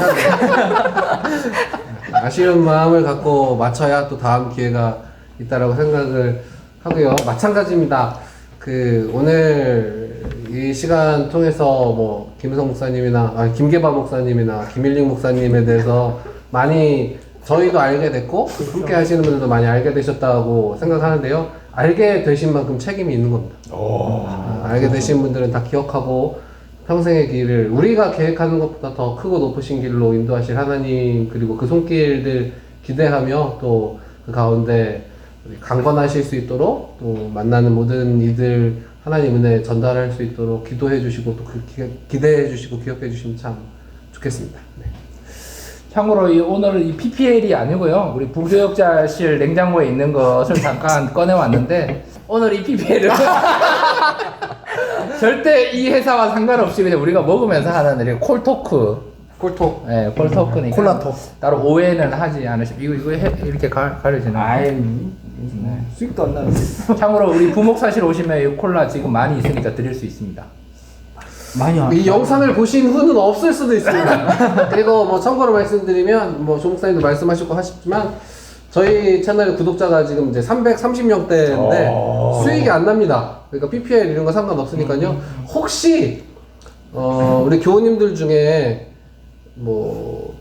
아쉬운 마음을 갖고 마쳐야 또 다음 기회가 있다라고 생각을 하고요. 마찬가지입니다. 오늘 이 시간 통해서 뭐 김은성 목사님이나 김계바 목사님이나 김일링 목사님에 대해서 많이 저희도 알게 됐고 함께 하시는 분들도 많이 알게 되셨다고 생각하는데요. 알게 되신 만큼 책임이 있는 겁니다. 알게 되신 분들은 다 기억하고 평생의 길을 우리가 계획하는 것보다 더 크고 높으신 길로 인도하실 하나님 그리고 그 손길들 기대하며 또 그 가운데 강건하실 수 있도록 또 만나는 모든 이들 하나님 은혜 전달할 수 있도록 기도해 주시고 또 기대해 주시고 기억해 주시면 참 좋겠습니다. 네. 참고로 오늘은 이 PPL이 아니고요. 우리 부교육자실 냉장고에 있는 것을 잠깐 꺼내왔는데 오늘 이 PPL을 절대 이 회사와 상관없이 그냥 우리가 먹으면서 하는 이렇게 콜토크. 콜톡. 네, 콜토크니까. 콜라톡. 따로 오해는 하지 않으시고 이거 이렇게 가려지나? 아이 수익도 안 나는데. 참고로 우리 부목사실 오시면 이 콜라 지금 많이 있으니까 드릴 수 있습니다. 많이 와. 이 영상을 보신 후는 없을 수도 있습니다. 그리고 뭐 참고로 말씀드리면 뭐 조목사님도 말씀하시고 하셨지만 저희 채널 구독자가 지금 이제 330명대인데 수익이 안 납니다. 그러니까 PPL 이런 거 상관없으니까요. 혹시 우리 교우님들 중에 뭐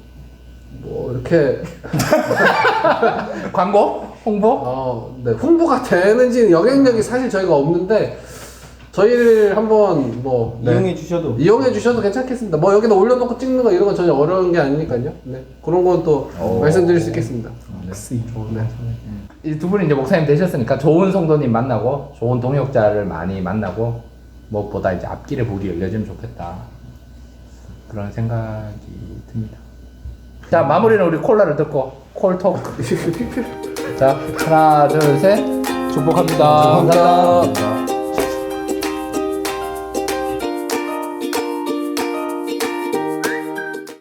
이렇게 광고? 홍보? 네, 홍보가 되는지 영향력이 사실 저희가 없는데 저희를 한번 뭐 이용해 주셔도. 이용해 주셔도 괜찮겠습니다. 뭐 여기다 올려놓고 찍는 거 이런 건 전혀 어려운 게 아니니까요. 네, 그런 건 또 말씀드릴 수 있겠습니다. 네. 이 두 분이 이제 목사님 되셨으니까 좋은 성도님 만나고 좋은 동역자를 많이 만나고 무엇보다 이제 앞길의 복이 열려지면 좋겠다. 그런 생각이 듭니다. 자, 마무리는 우리 콜라를 듣고 콜톡. 자, 하나, 둘, 셋. 축복합니다. 감사합니다.